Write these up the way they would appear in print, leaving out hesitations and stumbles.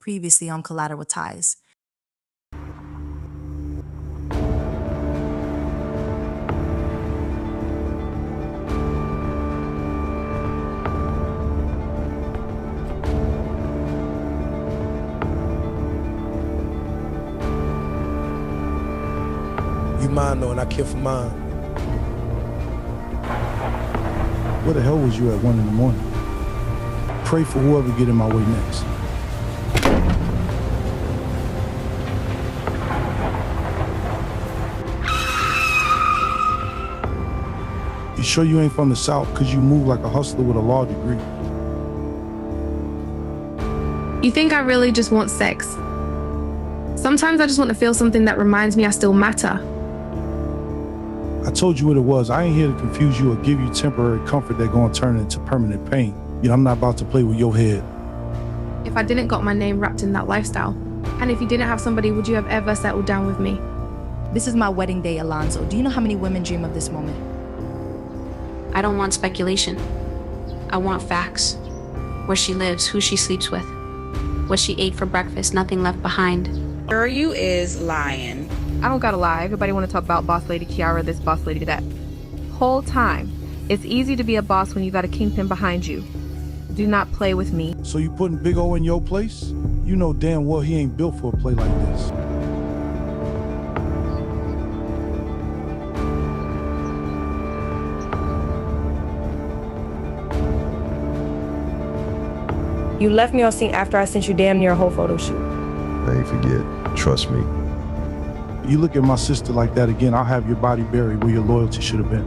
previously on Collateral Ties. You mine though, and I care for mine. Where the hell was you at 1 in the morning? Pray for whoever get in my way next. You sure you ain't from the South? Cause you move like a hustler with a law degree. You think I really just want sex? Sometimes I just want to feel something that reminds me I still matter. I told you what it was. I ain't here to confuse you or give you temporary comfort that gonna turn into permanent pain. You know, I'm not about to play with your head. If I didn't got my name wrapped in that lifestyle, and if you didn't have somebody, would you have ever settled down with me? This is my wedding day, Alonzo. Do you know how many women dream of this moment? I don't want speculation. I want facts. Where she lives, who she sleeps with, what she ate for breakfast, nothing left behind. Girl, you is lying. I don't gotta lie. Everybody want to talk about boss lady Kiara, this boss lady that. Whole time. It's easy to be a boss when you got a kingpin behind you. Do not play with me. So you putting Big O in your place? You know damn well he ain't built for a play like this. You left me on scene after I sent you damn near a whole photo shoot. I ain't forget. Trust me. You look at my sister like that again, I'll have your body buried where your loyalty should have been.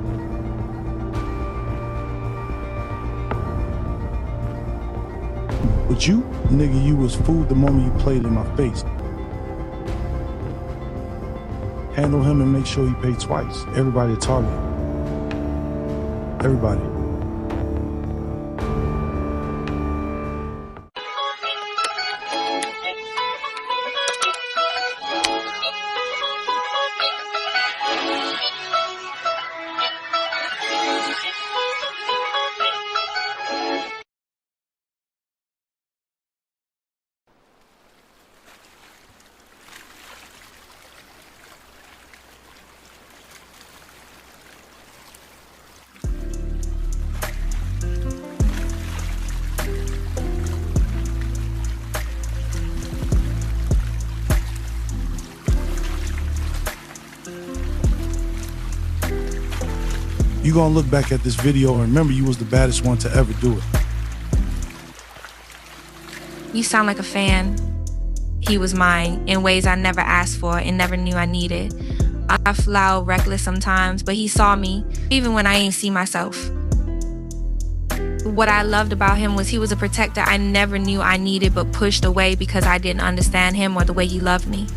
But you, nigga, you was food the moment you played in my face. Handle him and make sure he paid twice. Everybody at Target. Everybody. You gonna look back at this video and remember you was the baddest one to ever do it. You sound like a fan. He was mine in ways I never asked for and never knew I needed. I fly out reckless sometimes, but he saw me, even when I ain't see myself. What I loved about him was he was a protector I never knew I needed but pushed away because I didn't understand him or the way he loved me.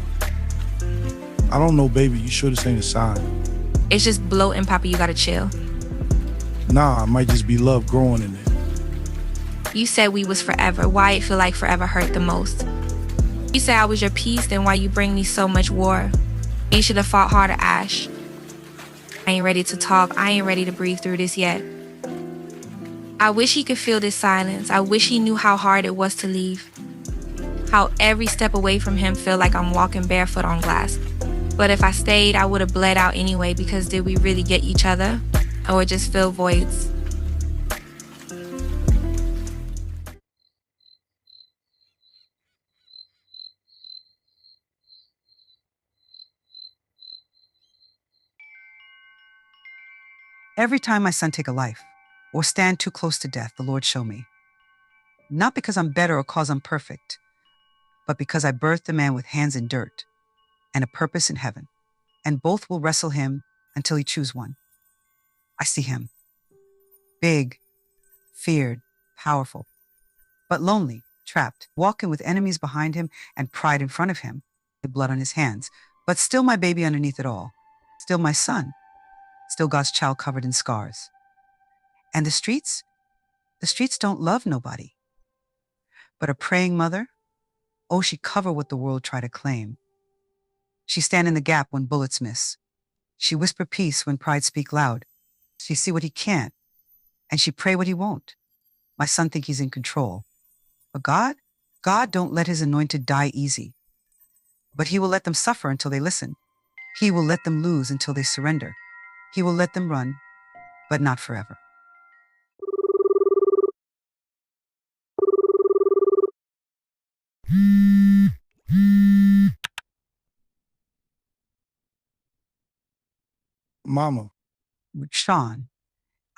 I don't know, baby, you sure this ain't a sign? It's just bloating, Papa, you gotta chill. Nah, it might just be love growing in there. You said we was forever. Why it feel like forever hurt the most? You said I was your peace, then why you bring me so much war? You should have fought harder, Ash. I ain't ready to talk. I ain't ready to breathe through this yet. I wish he could feel this silence. I wish he knew how hard it was to leave. How every step away from him feel like I'm walking barefoot on glass. But if I stayed, I would have bled out anyway, because did we really get each other? Or just fill voids? Every time my son take a life, or stand too close to death, the Lord show me. Not because I'm better or cause I'm perfect, but because I birthed a man with hands in dirt and a purpose in heaven, and both will wrestle him until he choose one. I see him, big, feared, powerful, but lonely, trapped, walking with enemies behind him and pride in front of him, with blood on his hands, but still my baby underneath it all, still my son, still God's child covered in scars. And the streets don't love nobody. But a praying mother, oh, she cover what the world try to claim. She stand in the gap when bullets miss. She whisper peace when pride speak loud. She see what he can't, and she pray what he won't. My son think he's in control. But God God don't let his anointed die easy, but he will let them suffer until they listen. He will let them lose until they surrender. He will let them run, but not forever. Mama, Sean,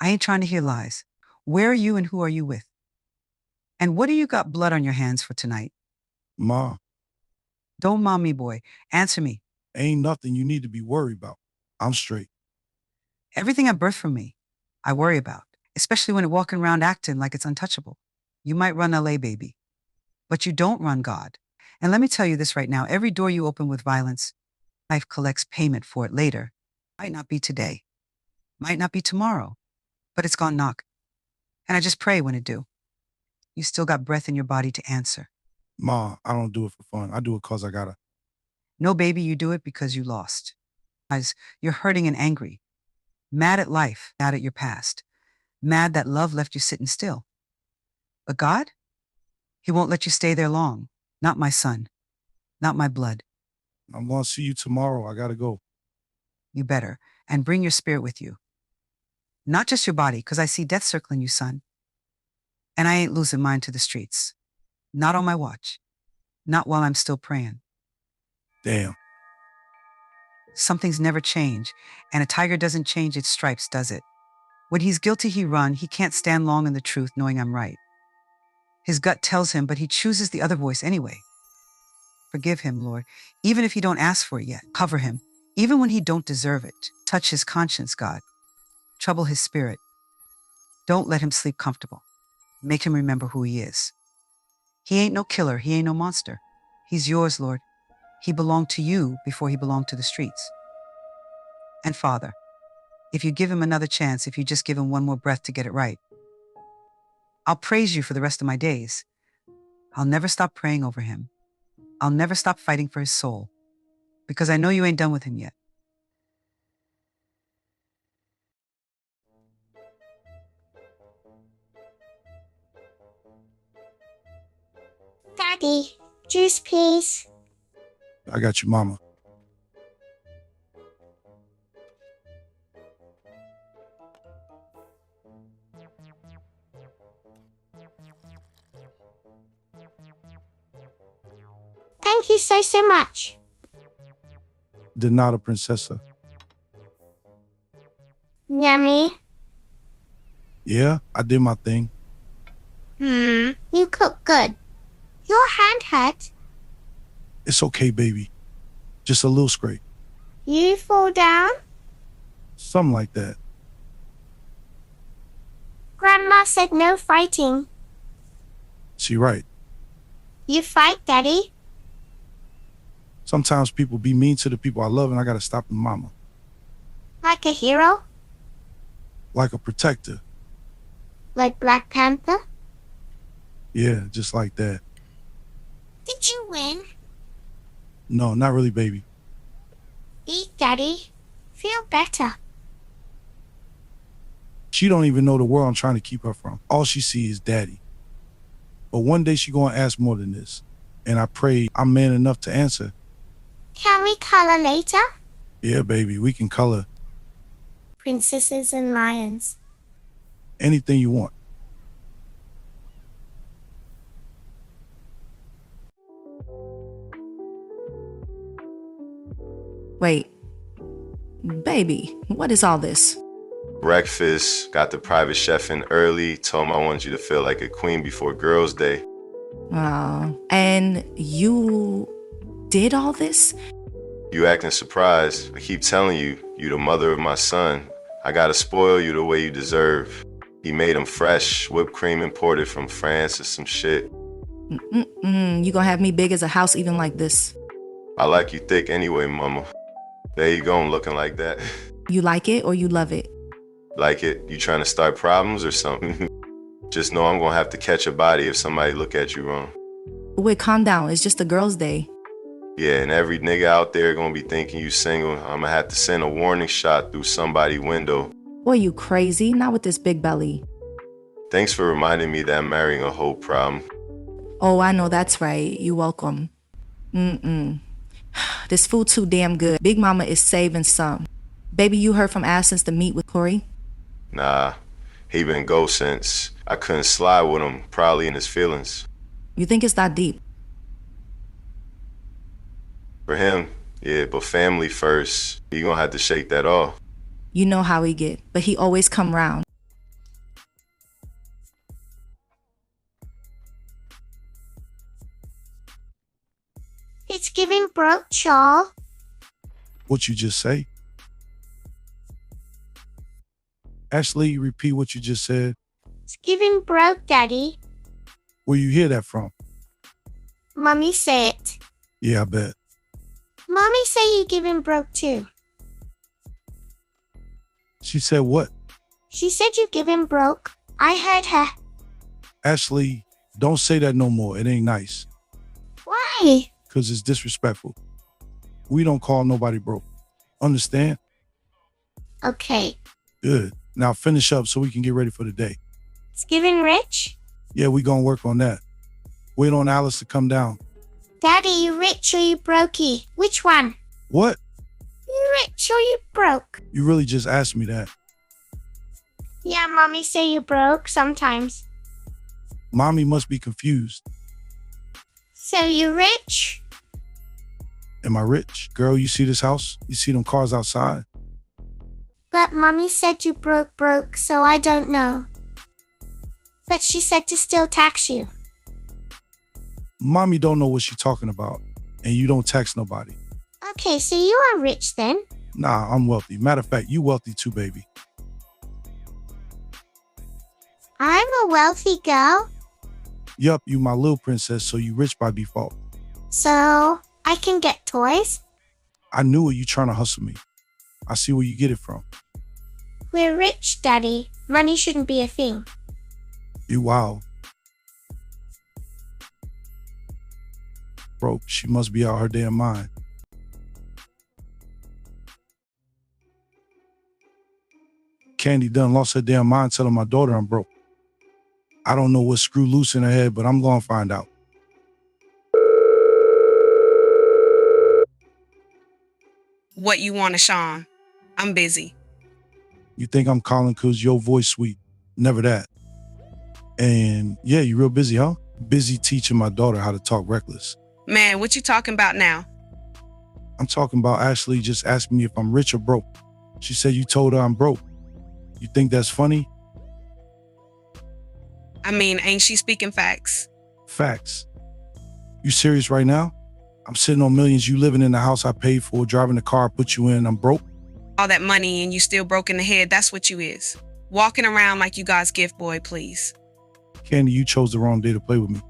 I ain't trying to hear lies. Where are you and who are you with? And what do you got blood on your hands for tonight? Ma, Don't mom me, boy. Answer me. ain't nothing you need to be worried about. I'm straight. Everything I birthed from me, I worry about, especially when it walking around acting like it's untouchable. You might run LA, baby, but you don't run God. And let me tell you this right now, every door you open with violence, life collects payment for it later. Might not be today, might not be tomorrow, but it's gone knock. And I just pray when it do. You still got breath in your body to answer. Ma, I don't do it for fun. I do it 'cause I gotta. No, baby, you do it because you lost. Guys, you're hurting and angry, mad at life, mad at your past, mad that love left you sitting still. But God, he won't let you stay there long. Not my son, not my blood. I'm gonna see you tomorrow. I gotta go. You better, and bring your spirit with you. Not just your body, 'cause I see death circling you, son. And I ain't losing mine to the streets. Not on my watch. Not while I'm still praying. Damn. Something's never changed, and a tiger doesn't change its stripes, does it? When he's guilty, he run. He can't stand long in the truth, knowing I'm right. His gut tells him, but he chooses the other voice anyway. Forgive him, Lord, even if he don't ask for it yet. Cover him, even when he don't deserve it. Touch his conscience, God. Trouble his spirit. Don't let him sleep comfortable. Make him remember who he is. He ain't no killer. He ain't no monster. He's yours, Lord. He belonged to you before he belonged to the streets. And Father, if you give him another chance, if you just give him one more breath to get it right, I'll praise you for the rest of my days. I'll never stop praying over him. I'll never stop fighting for his soul, because I know you ain't done with him yet. Daddy, juice please. I got you, Mama. Thank you so much. De nada, princessa. Yummy. Yeah, I did my thing. You cook good. Your hand hurt. It's okay, baby. Just a little scrape. You fall down? Something like that. Grandma said no fighting. She right. You fight, Daddy? Sometimes people be mean to the people I love and I gotta stop them, Mama. Like a hero? Like a protector. Like Black Panther? Yeah, just like that. Did you win? No, not really, baby. Eat, Daddy. Feel better. She don't even know the world I'm trying to keep her from. All she sees is Daddy. But one day she gonna ask more than this. And I pray I'm man enough to answer. Can we color later? Yeah, baby, we can color Princesses and lions. anything you want. Wait. Baby, what is all this? Breakfast, got the private chef in early, told him I wanted you to feel like a queen before Girls' Day. And you did all this? You acting surprised. I keep telling you, you the mother of my son. I gotta spoil you the way you deserve. He made them fresh, whipped cream imported from France or some shit. You gonna have me big as a house even like this? I like you thick anyway, mama. There you go, I'm looking like that. You like it or you love it? Like it? You trying to start problems or something? Just know I'm gonna have to catch a body if somebody look at you wrong. Wait, calm down. It's just a girl's day. Yeah, and every nigga out there gonna be thinking you single. I'm gonna have to send a warning shot through somebody's window. Boy, you crazy? Not with this big belly. Thanks for reminding me that I'm marrying a whole problem. Oh, I know that's right. You welcome. This food too damn good. Big Mama is saving some. Baby, you heard from Al since the meet with Corey? Nah, he been ghost since. I couldn't slide with him, probably in his feelings. You think it's that deep? For him, yeah, but family first. He gonna have to shake that off. You know how he get, but he always come round. It's giving broke, y'all. What you just say? Ashley, repeat what you just said. It's giving broke, Daddy. Where you hear that from? Mommy say it. Yeah, I bet. Mommy say you giving broke too. She said what? She said you giving broke. I heard her. Ashley, don't say that no more. It ain't nice. Why? Because it's disrespectful. We don't call nobody broke. Understand? Okay. Good. Now finish up so we can get ready for the day. It's giving rich? Yeah, we gonna work on that. Wait on Alice to come down. Daddy, you rich or you brokey? Which one? What? You rich or you broke? You really just asked me that. Yeah, Mommy say you broke sometimes. Mommy must be confused. So you rich? Am I rich? Girl, you see this house? You see them cars outside? But Mommy said you broke, so I don't know. But she said to still tax you. Mommy don't know what she's talking about. And you don't tax nobody. Okay, so you are rich then? Nah, I'm wealthy. Matter of fact, you wealthy too, baby. I'm a wealthy girl. Yup, you my little princess, so you rich by default. So I can get toys? I knew it, you trying to hustle me. I see where you get it from. We're rich, Daddy. Money shouldn't be a thing. You wild. Broke, she must be out her damn mind. Candy done lost her damn mind telling my daughter I'm broke. I don't know what's screw loose in her head, but I'm gonna find out. What you want, Sean? I'm busy. You think I'm calling cause your voice sweet. Never that. And yeah, you real busy, huh? Busy teaching my daughter how to talk reckless. Man, what you talking about now? I'm talking about Ashley just asking me if I'm rich or broke. She said you told her I'm broke. You think that's funny? I mean, ain't she speaking facts? Facts. You serious right now? I'm sitting on millions, you living in the house I paid for, driving the car I put you in, I'm broke? All that money and you still broke in the head, that's what you is. Walking around like you God's gift boy, please. Candy, you chose the wrong day to play with me.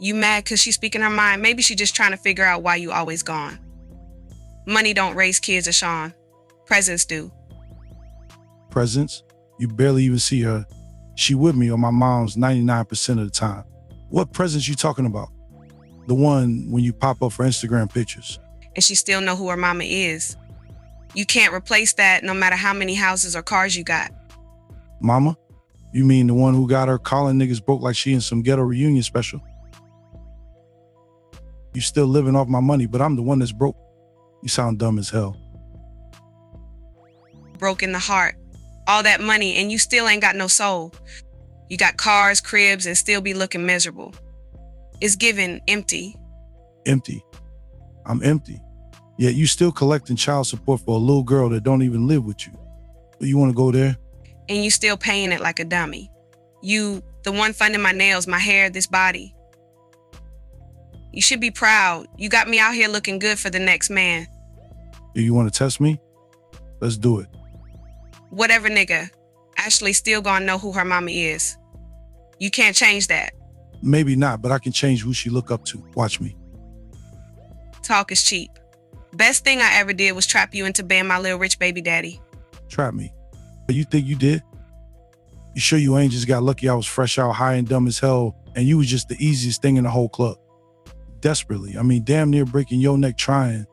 You mad cause she's speaking her mind? Maybe she just trying to figure out why you always gone. Money don't raise kids, Ashawn. Presents do. Presents? You barely even see her. She with me or my mom's 99% of the time. What presents you talking about? The one when you pop up for Instagram pictures. And she still know who her mama is. You can't replace that no matter how many houses or cars you got. Mama? You mean the one who got her calling niggas broke like she in some ghetto reunion special? You still living off my money, but I'm the one that's broke. You sound dumb as hell. Broke in the heart. All that money and you still ain't got no soul. You got cars, cribs, and still be looking miserable. It's given empty. Empty? I'm empty. Yet you still collecting child support for a little girl that don't even live with you. You want to go there? And you still paying it like a dummy. You, the one funding my nails, my hair, this body. You should be proud. You got me out here looking good for the next man. Do you want to test me? Let's do it. Whatever, nigga. Ashley still gonna know who her mama is. You can't change that. Maybe not, but I can change who she look up to. Watch me. Talk is cheap. Best thing I ever did was trap you into being my little rich baby daddy. Trap me? But you think you did? You sure you ain't just got lucky I was fresh out high and dumb as hell and you was just the easiest thing in the whole club? Desperately. I mean, damn near breaking your neck trying.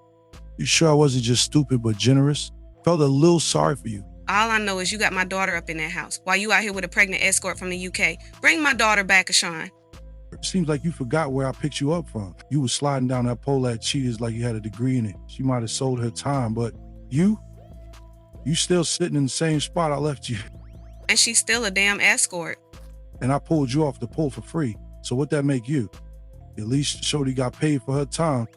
You sure I wasn't just stupid but generous? Felt a little sorry for you. All I know is you got my daughter up in that house while you out here with a pregnant escort from the UK. Bring my daughter back, Ashawn. Seems like you forgot where I picked you up from. You was sliding down that pole at Cheetahs like you had a degree in it. She might have sold her time, but you still sitting in the same spot I left you. And she's still a damn escort. And I pulled you off the pole for free. So what that make you? At least Shorty got paid for her time.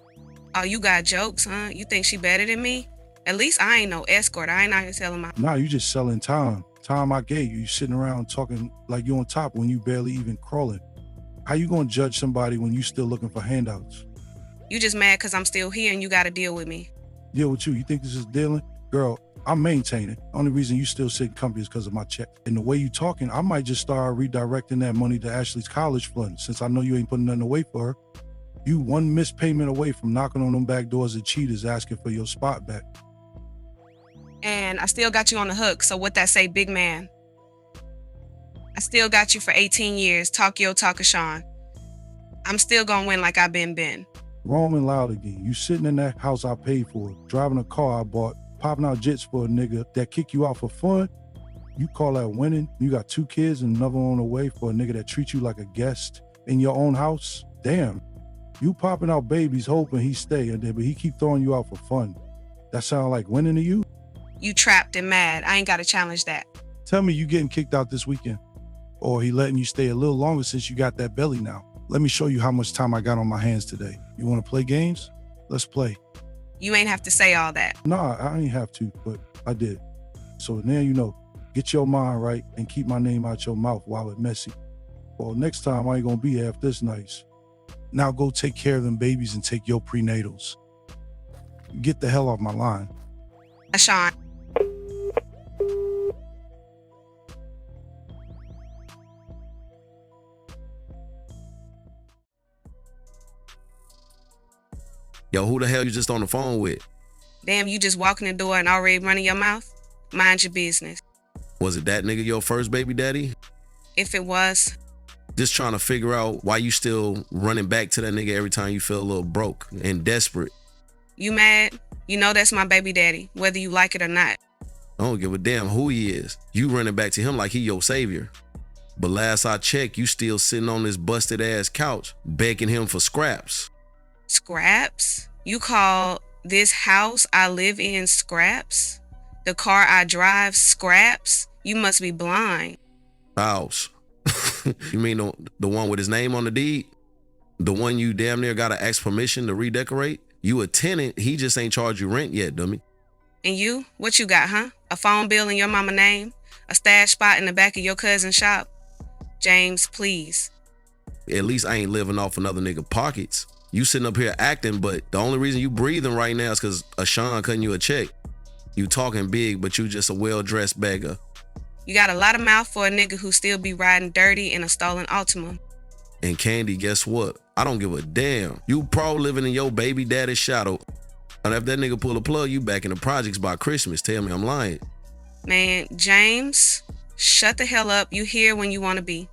Oh, you got jokes, huh? You think she better than me? At least I ain't no escort. I ain't out here selling my... Nah, you just selling time. Time I gave you. You sitting around talking like you on top when you barely even crawling. How you gonna judge somebody when you still looking for handouts? You just mad because I'm still here and you got to deal with me. Deal with you? You think this is dealing? Girl, I'm maintaining. Only reason you still sitting comfy is because of my check. And the way you talking, I might just start redirecting that money to Ashley's college fund since I know you ain't putting nothing away for her. You one missed payment away from knocking on them back doors at Cheetahs asking for your spot back. And I still got you on the hook, so what that say, big man? I still got you for 18 years, talk your talk of Sean. I'm still gonna win like I've been. Wrong and loud again. You sitting in that house I paid for, driving a car I bought, popping out jits for a nigga that kick you out for fun. You call that winning? You got 2 kids and another on the way for a nigga that treats you like a guest in your own house? Damn. You popping out babies hoping he stay, but he keep throwing you out for fun. That sound like winning to you? You trapped and mad. I ain't gotta challenge that. Tell me you getting kicked out this weekend. Or he letting you stay a little longer since you got that belly now. Let me show you how much time I got on my hands today. You want to play games? Let's play. You ain't have to say all that. Nah, I ain't have to, but I did. So now you know. Get your mind right and keep my name out your mouth while it's messy. Well, next time I ain't gonna be half this nice. Now go take care of them babies and take your prenatals. Get the hell off my line. Sean. Yo, who the hell you just on the phone with? Damn, you just walking the door and already running your mouth? Mind your business. Was it that nigga your first baby daddy? If it was. Just trying to figure out why you still running back to that nigga every time you feel a little broke and desperate. You mad? You know that's my baby daddy, whether you like it or not. I don't give a damn who he is. You running back to him like he your savior. But last I checked, you still sitting on this busted ass couch begging him for scraps. Scraps? You call this house I live in scraps? The car I drive scraps? You must be blind. House. You mean the one with his name on the deed? The one you damn near gotta ask permission to redecorate? You a tenant, he just ain't charged you rent yet, dummy. And you? What you got, huh? A phone bill in your mama name? A stash spot in the back of your cousin's shop? James, please. At least I ain't living off another nigga pockets. You sitting up here acting, but the only reason you breathing right now is because Sean cutting you a check. You talking big, but you just a well-dressed beggar. You got a lot of mouth for a nigga who still be riding dirty in a stolen Altima. And Candy, guess what? I don't give a damn. You pro living in your baby daddy's shadow. And if that nigga pull a plug, you back in the projects by Christmas. Tell me I'm lying. Man, James, shut the hell up. You here when you want to be.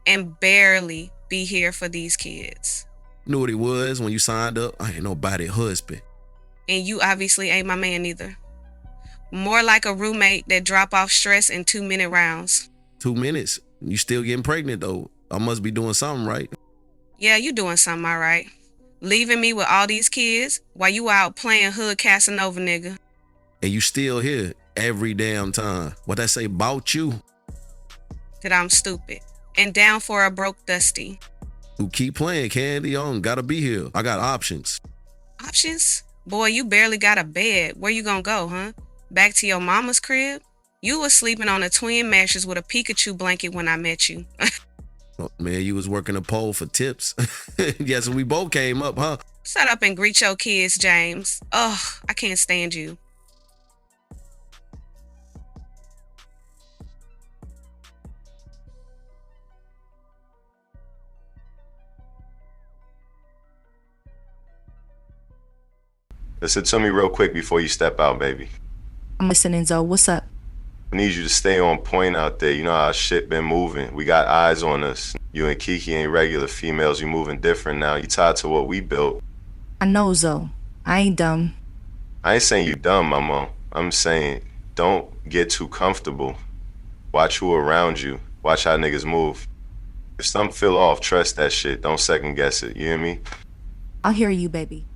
And barely be here for these kids. Knew what he was when you signed up. I ain't nobody husband. And you obviously ain't my man either. More like a roommate that drop off stress in 2-minute rounds. 2 minutes? You still getting pregnant though. I must be doing something right. Yeah, you doing something all right. Leaving me with all these kids while you out playing hood Casanova, nigga. And you still here every damn time. What I say about you? That I'm stupid. And down for a broke dusty. Who keep playing, Candy? I don't gotta be here. I got options. Options? Boy, you barely got a bed. Where you gonna go, huh? Back to your mama's crib? You was sleeping on a twin mattress with a Pikachu blanket when I met you. Oh, man, you was working a pole for tips. Yes, we both came up, huh? Shut up and greet your kids, James. Ugh, I can't stand you. Listen to me real quick before you step out, baby. I'm listening, Zoe. What's up? I need you to stay on point out there. You know how shit been moving. We got eyes on us. You and Kiki ain't regular females. You moving different now. You tied to what we built. I know, Zoe. I ain't dumb. I ain't saying you dumb, mama. I'm saying don't get too comfortable. Watch who around you. Watch how niggas move. If something feel off, trust that shit. Don't second guess it. You hear me? I'll hear you, baby.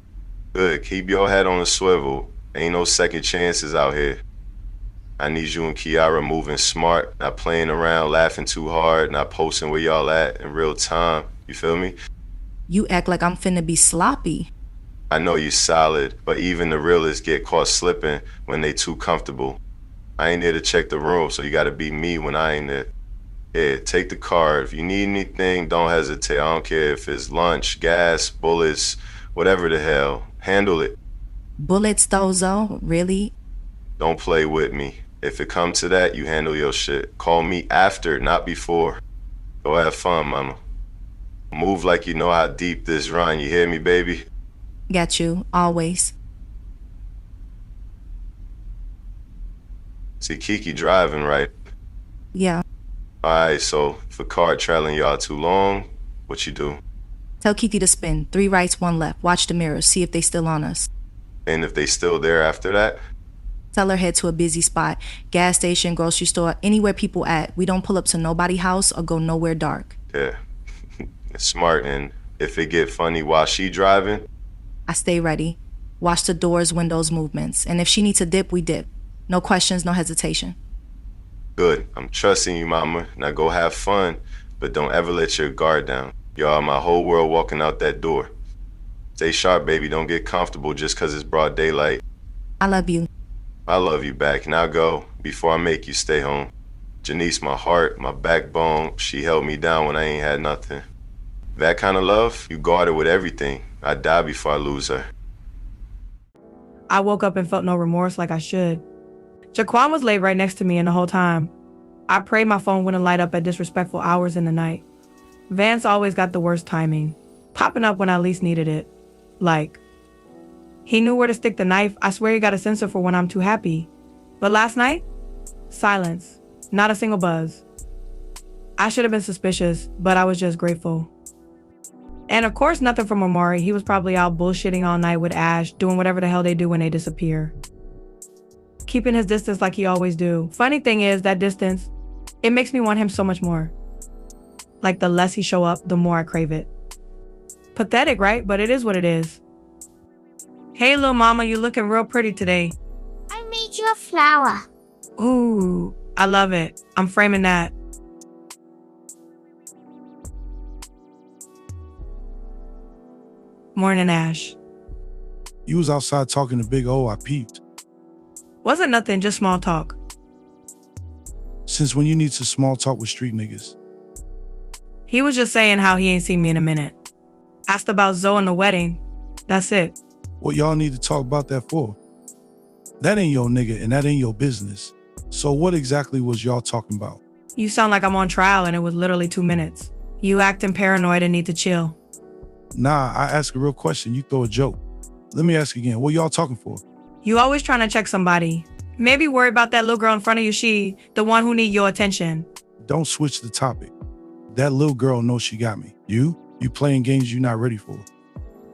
Good. Keep your head on a swivel. Ain't no second chances out here. I need you and Kiara moving smart, not playing around, laughing too hard, not posting where y'all at in real time. You feel me? You act like I'm finna be sloppy. I know you solid, but even the realists get caught slipping when they too comfortable. I ain't there to check the room, so you gotta be me when I ain't there. Yeah, take the card. If you need anything, don't hesitate. I don't care if it's lunch, gas, bullets, whatever the hell. Handle it. Bullets, Thozo? Really? Don't play with me. If it comes to that, you handle your shit. Call me after, not before. Go have fun, mama. Move like you know how deep this run. You hear me, baby? Got you, always. See, Kiki driving, right? Yeah. Alright, so if a car trailing y'all too long, what you do? Tell Kiki to spin. 3 rights, 1 left. Watch the mirrors. See if they still on us. And if they still there after that? Tell her head to a busy spot. Gas station, grocery store, anywhere people at. We don't pull up to nobody's house or go nowhere dark. Yeah. It's smart, and if it get funny while she driving? I stay ready. Watch the doors, windows, movements. And if she needs to dip, we dip. No questions, no hesitation. Good. I'm trusting you, mama. Now go have fun, but don't ever let your guard down. Y'all, my whole world walking out that door. Stay sharp, baby. Don't get comfortable just 'cause it's broad daylight. I love you. I love you back. Now go before I make you stay home. Janice, my heart, my backbone, she held me down when I ain't had nothing. That kind of love, you guard her with everything. I'd die before I lose her. I woke up and felt no remorse like I should. Jaquan was laid right next to me, and the whole time, I prayed my phone wouldn't light up at disrespectful hours in the night. Vance always got the worst timing, popping up when I least needed it. Like, he knew where to stick the knife. I swear he got a sensor for when I'm too happy. But last night, silence. Not a single buzz. I should have been suspicious, but I was just grateful. And of course, nothing from Amari. He was probably out bullshitting all night with Ash, doing whatever the hell they do when they disappear. Keeping his distance like he always do. Funny thing is, that distance, it makes me want him so much more. Like, the less he show up, the more I crave it. Pathetic, right? But it is what it is. Hey, little mama, you looking real pretty today. I made you a flower. Ooh, I love it. I'm framing that. Morning, Ash. You was outside talking to Big O, I peeped. Wasn't nothing, just small talk. Since when you need to small talk with street niggas? He was just saying how he ain't seen me in a minute. Asked about Zoe and the wedding. That's it. What y'all need to talk about that for? That ain't your nigga and that ain't your business. So what exactly was y'all talking about? You sound like I'm on trial and it was literally 2 minutes. You acting paranoid and need to chill. Nah, I ask a real question, you throw a joke. Let me ask again, what y'all talking for? You always trying to check somebody. Maybe worry about that little girl in front of you, she, the one who need your attention. Don't switch the topic. That little girl knows she got me. You playing games you not ready for.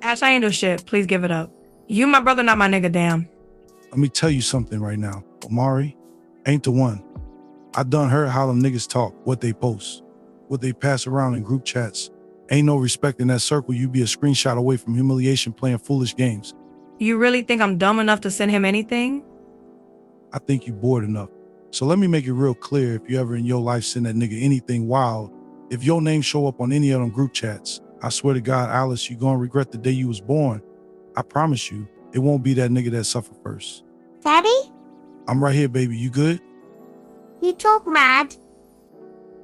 Ash, I ain't do shit. Please give it up. You my brother, not my nigga, damn. Let me tell you something right now. Omari ain't the one. I done heard how them niggas talk, what they post, what they pass around in group chats. Ain't no respect in that circle. You be a screenshot away from humiliation playing foolish games. You really think I'm dumb enough to send him anything? I think you bored enough. So let me make it real clear, if you ever in your life send that nigga anything wild, if your name show up on any of them group chats, I swear to God, Alice, you gonna regret the day you was born. I promise you, it won't be that nigga that suffer first. Daddy? I'm right here, baby. You good? You talk mad.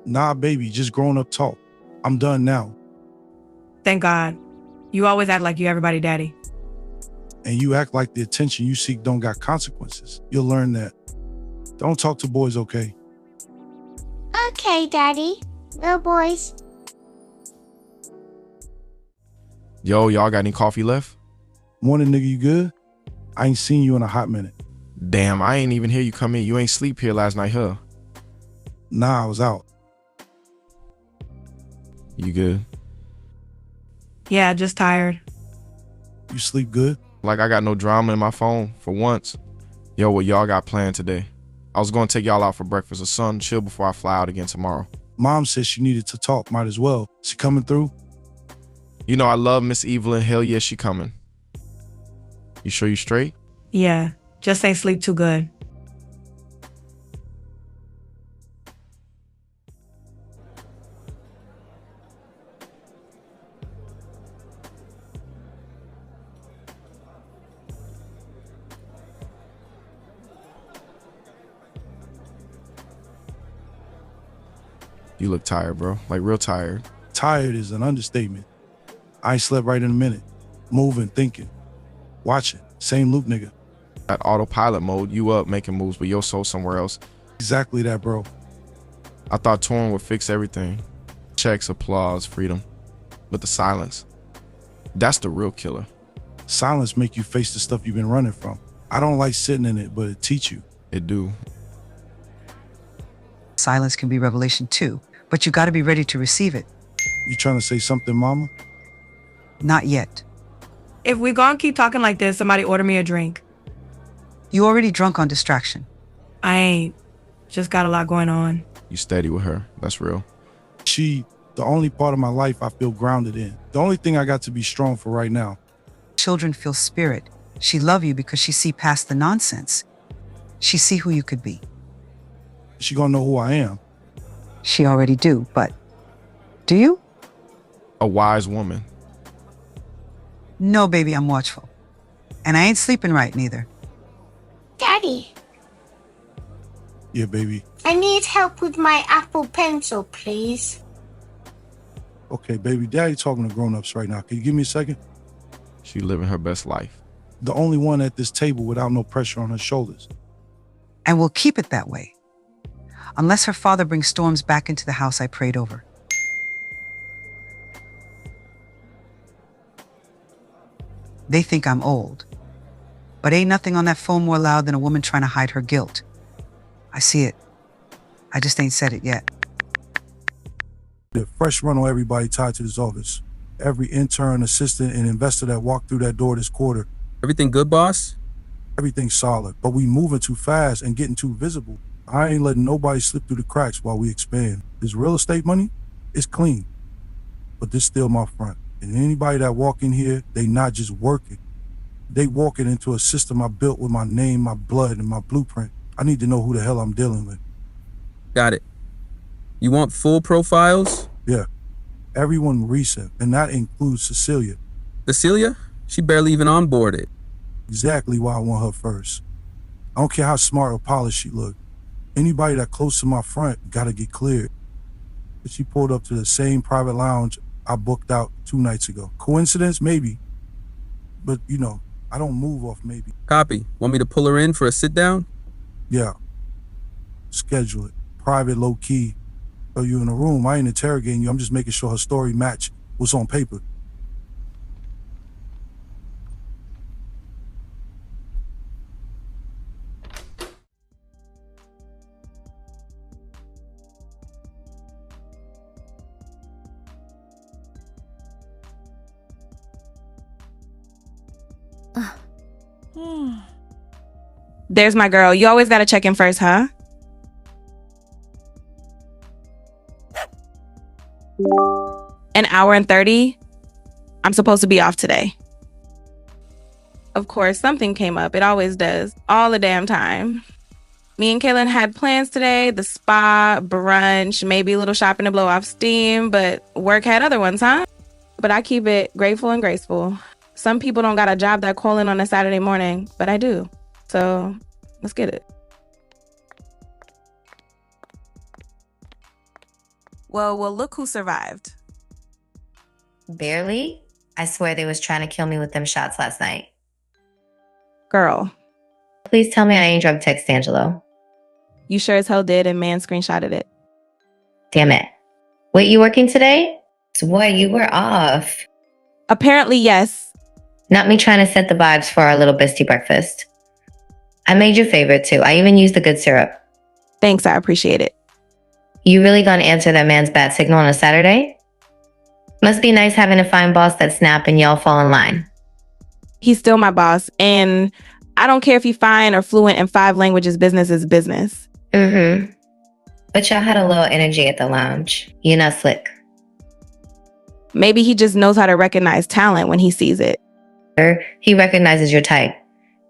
Nah, baby, just grown up talk. I'm done now. Thank God. You always act like you everybody daddy. And you act like the attention you seek don't got consequences. You'll learn that. Don't talk to boys, okay? Okay, Daddy. No boys. Yo, y'all got any coffee left? Morning, nigga, you good? I ain't seen you in a hot minute. Damn, I ain't even hear you come in. You ain't sleep here last night, huh? Nah, I was out. You good? Yeah, just tired. You sleep good? Like I got no drama in my phone for once. Yo, what y'all got planned today? I was gonna take y'all out for breakfast or something, chill before I fly out again tomorrow. Mom said she needed to talk, might as well. She coming through? You know I love Miss Evelyn. Hell yeah, she coming. You sure you straight? Yeah, just ain't sleep too good. You look tired, bro. Like real tired. Tired is an understatement. I ain't slept right in a minute. Moving, thinking, watching. Same loop, nigga. At autopilot mode, you up making moves, but your soul somewhere else. Exactly that, bro. I thought touring would fix everything. Checks, applause, freedom. But the silence, that's the real killer. Silence make you face the stuff you've been running from. I don't like sitting in it, but it teach you. It do. Silence can be revelation too, but you got to be ready to receive it. You trying to say something, mama? Not yet. If we gonna keep talking like this, somebody order me a drink. You already drunk on distraction. I ain't. Just got a lot going on. You steady with her. That's real. She, the only part of my life I feel grounded in. The only thing I got to be strong for right now. Children feel spirit. She love you because she see past the nonsense. She see who you could be. She gonna know who I am. She already do, but do you? A wise woman. No, baby, I'm watchful. And I ain't sleeping right neither. Daddy, Yeah, baby. I need help with my Apple Pencil, please. Okay, baby, daddy talking to grown-ups right now. Can you give me a second? She living her best life. The only one at this table without no pressure on her shoulders. And we'll keep it that way. Unless her father brings storms back into the house I prayed over. They think I'm old. But ain't nothing on that phone more loud than a woman trying to hide her guilt. I see it. I just ain't said it yet. The fresh run on everybody tied to this office. Every intern, assistant, and investor that walked through that door this quarter. Everything good, boss? Everything's solid, but we moving too fast and getting too visible. I ain't letting nobody slip through the cracks while we expand. This real estate money, it's clean. But this still my front. And anybody that walk in here, they not just working. They walking into a system I built with my name, my blood, and my blueprint. I need to know who the hell I'm dealing with. Got it. You want full profiles? Yeah. Everyone recent, and that includes Cecilia. Cecilia? She barely even onboarded. Exactly why I want her first. I don't care how smart or polished she look. Anybody that close to my front gotta get cleared. But she pulled up to the same private lounge I booked out 2 nights ago. Coincidence? Maybe. But, you know, I don't move off maybe. Copy. Want me to pull her in for a sit down? Yeah. Schedule it. Private, low key. So you in a room, I ain't interrogating you. I'm just making sure her story match what's on paper. There's my girl. You always gotta check in first, huh? An hour and 30? I'm supposed to be off today. Of course, something came up. It always does. All the damn time. Me and Kaylin had plans today. The spa, brunch, maybe a little shopping to blow off steam, but work had other ones, huh? But I keep it grateful and graceful. Some people don't got a job that call in on a Saturday morning, but I do. So let's get it. Well, look who survived. Barely? I swear they was trying to kill me with them shots last night. Girl. Please tell me I ain't drug text Angelo. You sure as hell did, and man screenshotted it. Damn it. Wait, you working today? Swear you were off. Apparently, yes. Not me trying to set the vibes for our little bestie breakfast. I made your favorite too. I even used the good syrup. Thanks, I appreciate it. You really gonna answer that man's bat signal on a Saturday? Must be nice having a fine boss that snap and y'all fall in line. He's still my boss, and I don't care if he's fine or fluent in 5 languages. Business is business. Mm-hmm. But y'all had a little energy at the lounge. You're not slick. Maybe he just knows how to recognize talent when he sees it. He recognizes your type.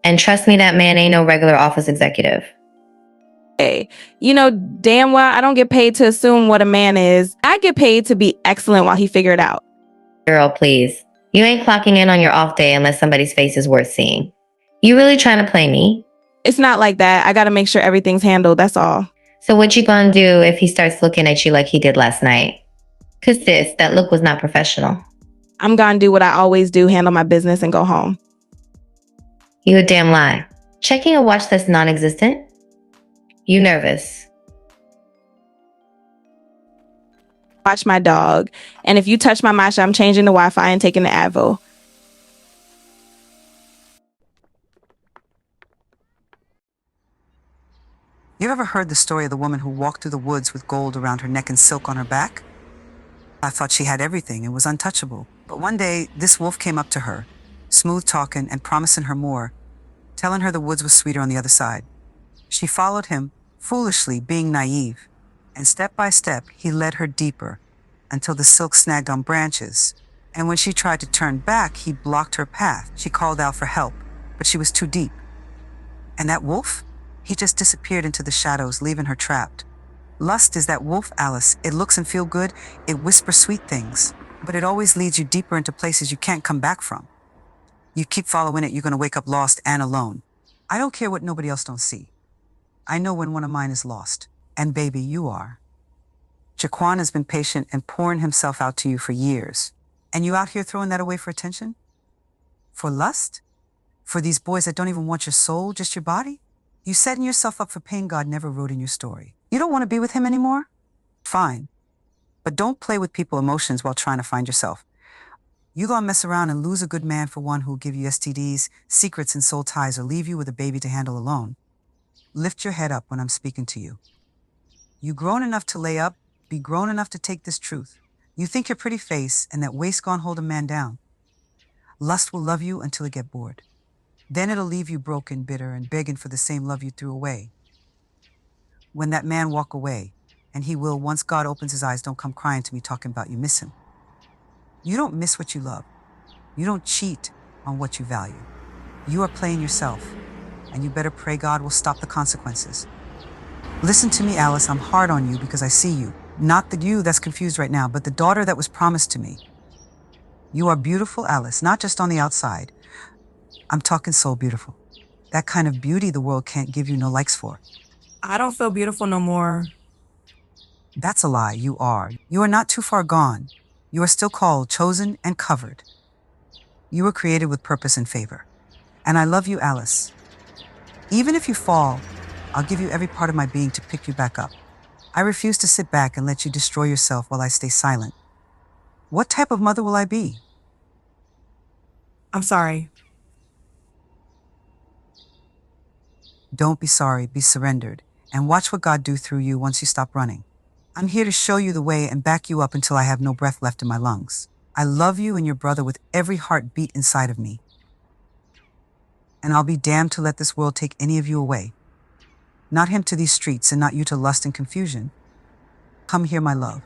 And trust me, that man ain't no regular office executive. Hey, you know damn well I don't get paid to assume what a man is. I get paid to be excellent while he figure it out. Girl, please. You ain't clocking in on your off day unless somebody's face is worth seeing. You really trying to play me? It's not like that. I gotta make sure everything's handled, that's all. So what you gonna do if he starts looking at you like he did last night? 'Cause sis, that look was not professional. I'm gonna do what I always do, handle my business and go home. You a damn lie. Checking a watch that's non-existent? You nervous? Watch my dog. And if you touch my matcha, I'm changing the Wi-Fi and taking the Advil. You ever heard the story of the woman who walked through the woods with gold around her neck and silk on her back? I thought she had everything and was untouchable. But one day, this wolf came up to her, smooth talking and promising her more, telling her the woods was sweeter on the other side. She followed him, foolishly being naive, and step by step, he led her deeper until the silk snagged on branches. And when she tried to turn back, he blocked her path. She called out for help, but she was too deep. And that wolf? He just disappeared into the shadows, leaving her trapped. Lust is that wolf, Alice. It looks and feels good. It whispers sweet things, but it always leads you deeper into places you can't come back from. You keep following it, you're going to wake up lost and alone. I don't care what nobody else don't see. I know when one of mine is lost. And baby, you are. Jaquan has been patient and pouring himself out to you for years. And you out here throwing that away for attention? For lust? For these boys that don't even want your soul, just your body? You setting yourself up for pain God never wrote in your story. You don't want to be with him anymore? Fine. But don't play with people's emotions while trying to find yourself. You gonna mess around and lose a good man for one who'll give you STDs, secrets and soul ties, or leave you with a baby to handle alone. Lift your head up when I'm speaking to you. You grown enough to lay up, be grown enough to take this truth. You think your pretty face and that waist gon' hold a man down. Lust will love you until it get bored. Then it'll leave you broken, bitter, and begging for the same love you threw away. When that man walk away, and he will once God opens his eyes, don't come crying to me talking about you miss him. You don't miss what you love. You don't cheat on what you value. You are playing yourself, and you better pray God will stop the consequences. Listen to me, Alice, I'm hard on you because I see you. Not the you that's confused right now, but the daughter that was promised to me. You are beautiful, Alice, not just on the outside. I'm talking soul beautiful. That kind of beauty the world can't give you no likes for. I don't feel beautiful no more. That's a lie, you are. You are not too far gone. You are still called, chosen, and covered. You were created with purpose and favor. And I love you, Alice. Even if you fall, I'll give you every part of my being to pick you back up. I refuse to sit back and let you destroy yourself while I stay silent. What type of mother will I be? I'm sorry. Don't be sorry, be surrendered, and watch what God do through you once you stop running. I'm here to show you the way and back you up until I have no breath left in my lungs. I love you and your brother with every heartbeat inside of me. And I'll be damned to let this world take any of you away. Not him to these streets and not you to lust and confusion. Come here, my love.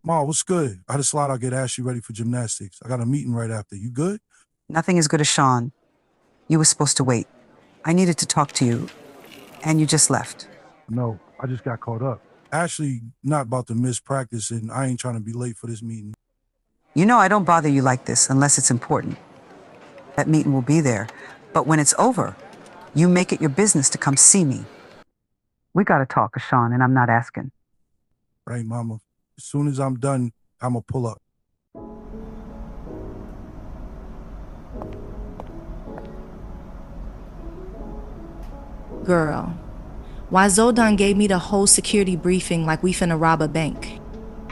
Ma, what's good? I just slide I'll get Ashley ready for gymnastics. I got a meeting right after. You good? Nothing as good as Sean. You were supposed to wait. I needed to talk to you, and you just left. No, I just got caught up. Ashley not about to miss practice, and I ain't trying to be late for this meeting. You know I don't bother you like this unless it's important. That meeting will be there, but when it's over, you make it your business to come see me. We gotta talk, Sean, and I'm not asking. Right, Mama. As soon as I'm done, I'ma pull up. Girl, why Zoldan gave me the whole security briefing like we finna rob a bank.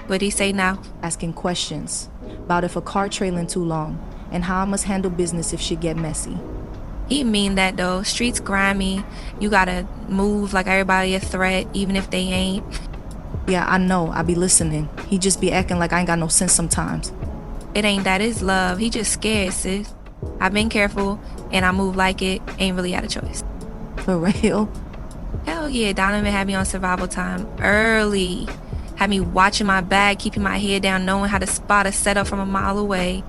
What'd he say now? Asking questions about if a car trailing too long and how I must handle business if shit get messy. He mean that though. Streets grimy. You gotta move like everybody a threat, even if they ain't. Yeah, I know. I be listening. He just be acting like I ain't got no sense sometimes. It ain't that, it's love. He just scared, sis. I've been careful, and I move like it. Ain't really had a choice. For real? Hell yeah, Donovan had me on survival time early. Had me watching my bag, keeping my head down, knowing how to spot a setup from a mile away.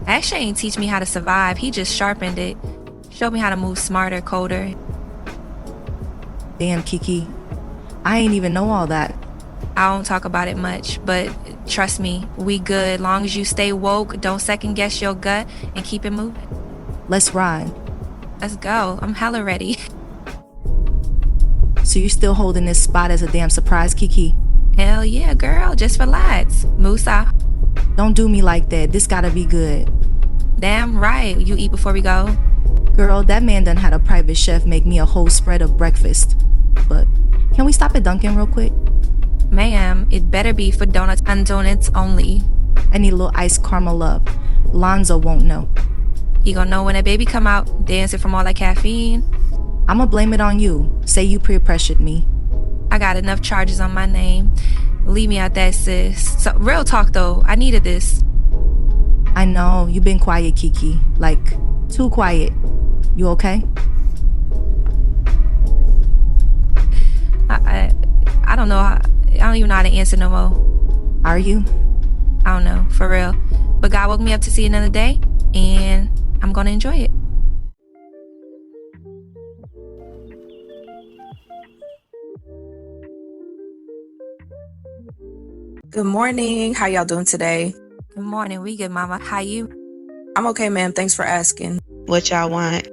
Actually ain't teach me how to survive. He just sharpened it. Showed me how to move smarter, colder. Damn, Kiki. I ain't even know all that. I don't talk about it much, but trust me, we good. Long as you stay woke, don't second guess your gut, and keep it moving. Let's ride. Let's go. I'm hella ready. So you still holding this spot as a damn surprise, Kiki? Hell yeah, girl. Just relax. Musa. Don't do me like that. This gotta be good. Damn right. You eat before we go? Girl, that man done had a private chef make me a whole spread of breakfast. But can we stop at Dunkin' real quick? Ma'am, it better be for donuts and donuts only. I need a little iced caramel love. Lonzo won't know. He gonna know when that baby come out, dancing from all that caffeine. I'ma blame it on you. Say you peer pressured me. I got enough charges on my name. Leave me out that, sis. So, real talk though, I needed this. I know, you been quiet, Kiki. Like, too quiet. You okay? I don't know. I don't even know how to answer no more. Are you? I don't know, for real. But God woke me up to see another day, and I'm gonna enjoy it. Good morning. How y'all doing today? Good morning. We good, mama. How you? I'm okay, ma'am. Thanks for asking. What y'all want?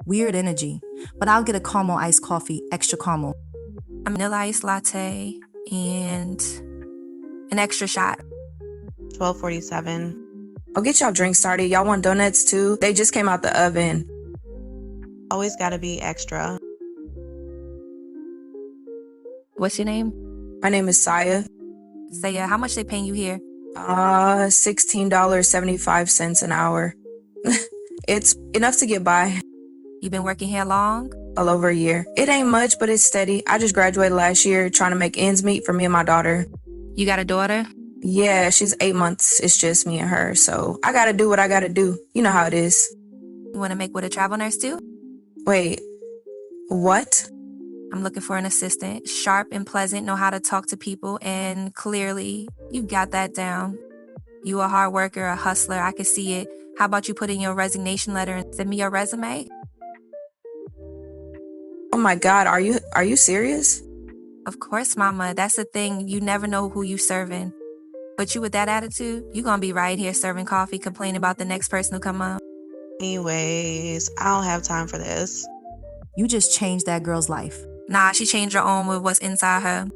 Weird energy. But I'll get a caramel iced coffee, extra caramel. A vanilla iced latte and an extra shot. 12:47. I'll get y'all drinks started. Y'all want donuts too? They just came out the oven. Always gotta be extra. What's your name? My name is Saya. Saya, how much they paying you here? $16.75 an hour. It's enough to get by. You been working here long? All over a year. It ain't much, but it's steady. I just graduated last year trying to make ends meet for me and my daughter. You got a daughter? Yeah, she's 8 months. It's just me and her, so I gotta do what I gotta do. You know how it is. You want to make with a travel nurse too? Wait, what? I'm looking for an assistant, sharp and pleasant, know how to talk to people, and clearly, you got that down. You a hard worker, a hustler, I can see it. How about you put in your resignation letter and send me your resume? Oh my God, are you serious? Of course, mama. That's the thing. You never know who you serving. But you with that attitude, you gonna be right here serving coffee, complaining about the next person who come up. Anyways, I don't have time for this. You just changed that girl's life. Nah, she changed her own with what's inside her.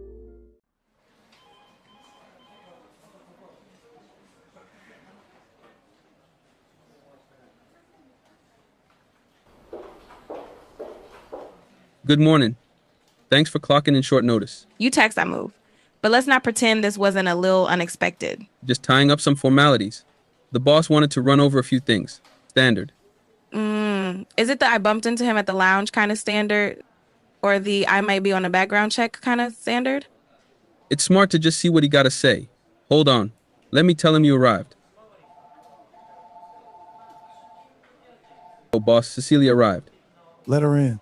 Good morning. Thanks for clocking in short notice. You text, I move. But let's not pretend this wasn't a little unexpected. Just tying up some formalities. The boss wanted to run over a few things. Standard. Is it the I bumped into him at the lounge kind of standard? Or the I might be on a background check kind of standard? It's smart to just see what he got to say. Hold on. Let me tell him you arrived. Oh, boss, Cecilia arrived. Let her in.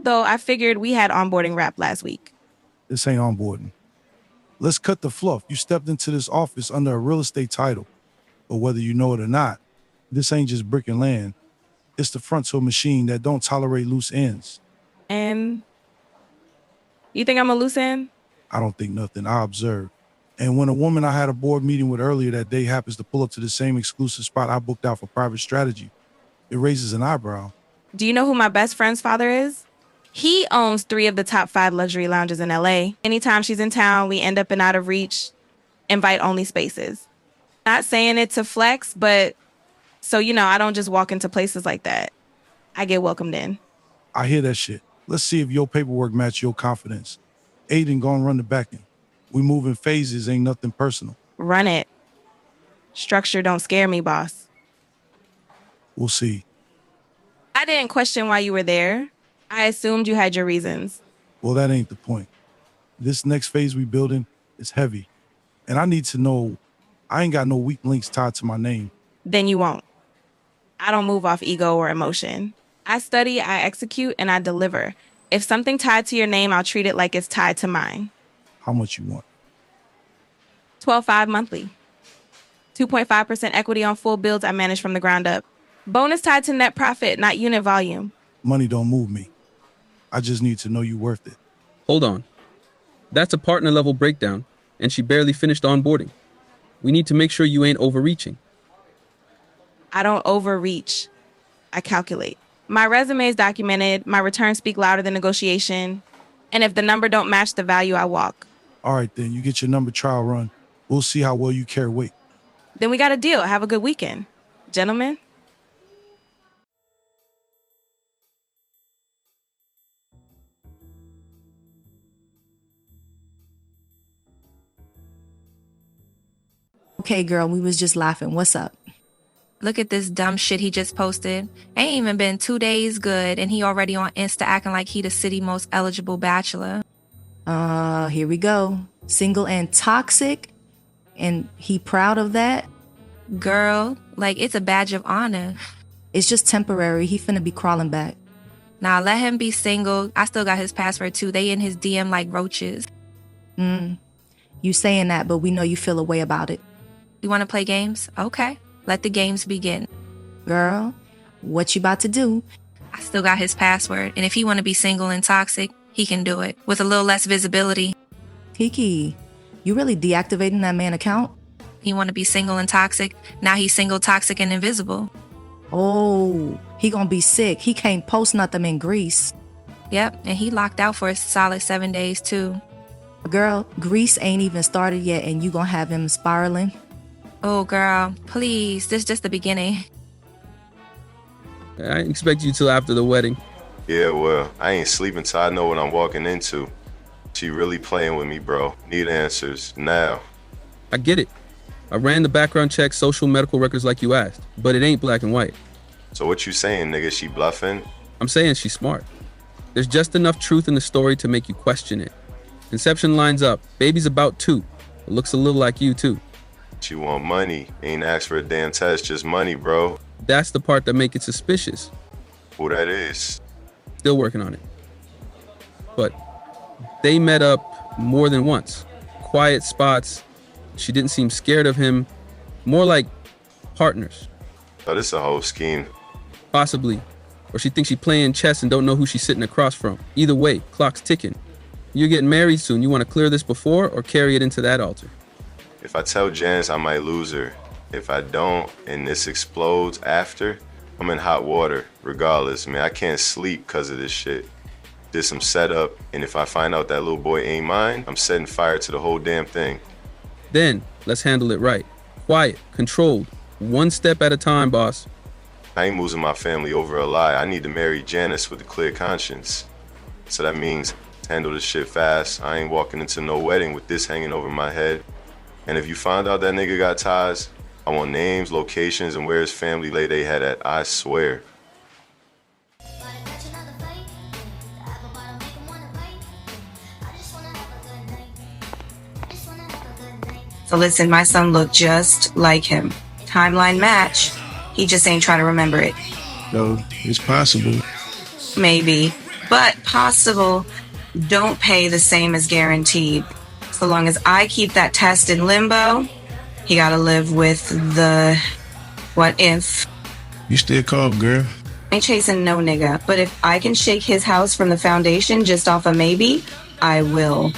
Though I figured we had onboarding wrap last week. This ain't onboarding. Let's cut the fluff. You stepped into this office under a real estate title. But whether you know it or not, this ain't just brick and land. It's the front to a machine that don't tolerate loose ends. And you think I'm a loose end? I don't think nothing. I observe. And when a woman I had a board meeting with earlier that day happens to pull up to the same exclusive spot I booked out for private strategy, it raises an eyebrow. Do you know who my best friend's father is? He owns 3 of the top 5 luxury lounges in LA. Anytime she's in town, we end up in out of reach, invite-only spaces. Not saying it to flex, but so, I don't just walk into places like that. I get welcomed in. I hear that shit. Let's see if your paperwork match your confidence. Aiden gonna run the back end. We move in phases, ain't nothing personal. Run it. Structure don't scare me, boss. We'll see. I didn't question why you were there. I assumed you had your reasons. Well, that ain't the point. This next phase we building is heavy. And I need to know I ain't got no weak links tied to my name. Then you won't. I don't move off ego or emotion. I study, I execute, and I deliver. If something tied to your name, I'll treat it like it's tied to mine. How much you want? $12.5 monthly. 2.5% equity on full builds I manage from the ground up. Bonus tied to net profit, not unit volume. Money don't move me. I just need to know you worth it. Hold on. That's a partner level breakdown, and she barely finished onboarding. We need to make sure you ain't overreaching. I don't overreach. I calculate. My resume is documented, my returns speak louder than negotiation, and if the number don't match the value, I walk. All right, then. You get your number trial run. We'll see how well you carry weight. Then we got a deal. Have a good weekend. Gentlemen? Okay, girl, we was just laughing. What's up? Look at this dumb shit he just posted. Ain't even been 2 days good, and he already on Insta acting like he the city most eligible bachelor. Here we go. Single and toxic? And he proud of that? Girl, like it's a badge of honor. It's just temporary. He finna be crawling back. Nah, let him be single. I still got his password too. They in his DM like roaches. You saying that, but we know you feel a way about it. You wanna play games? Okay. Let the games begin. Girl, what you about to do? I still got his password, and if he want to be single and toxic, he can do it with a little less visibility. Kiki, you really deactivating that man account? He want to be single and toxic. Now he's single, toxic, and invisible. Oh, he gonna be sick. He can't post nothing in Greece. Yep, and he locked out for a solid 7 days too. Girl, Greece ain't even started yet, and you gonna have him spiraling? Oh, girl, please. This is just the beginning. I didn't expect you till after the wedding. Yeah, well, I ain't sleeping till I know what I'm walking into. She really playing with me, bro. Need answers now. I get it. I ran the background check, social medical records like you asked, but it ain't black and white. So what you saying, nigga? She bluffing? I'm saying she's smart. There's just enough truth in the story to make you question it. Conception lines up. Baby's about 2. It looks a little like you, too. She want money. Ain't asked for a damn test, just money, bro. That's the part that make it suspicious. Who that is? Still working on it. But they met up more than once. Quiet spots. She didn't seem scared of him. More like partners. Oh, this a whole scheme. Possibly. Or she thinks she playing chess and don't know who she's sitting across from. Either way, clock's ticking. You're getting married soon. You want to clear this before or carry it into that altar? If I tell Janice, I might lose her. If I don't, and this explodes after, I'm in hot water, regardless. Man, I can't sleep because of this shit. Did some setup, and if I find out that little boy ain't mine, I'm setting fire to the whole damn thing. Then, let's handle it right. Quiet, controlled, one step at a time, boss. I ain't losing my family over a lie. I need to marry Janice with a clear conscience. So that means handle this shit fast. I ain't walking into no wedding with this hanging over my head. And if you find out that nigga got ties, I want names, locations, and where his family lay they head at, I swear. So listen, my son looked just like him. Timeline match. He just ain't trying to remember it. No, it's possible. Maybe, but possible. Don't pay the same as guaranteed. So long as I keep that test in limbo, he gotta live with the what if. You still call, girl. Ain't chasing no nigga, but if I can shake his house from the foundation just off a maybe, I will.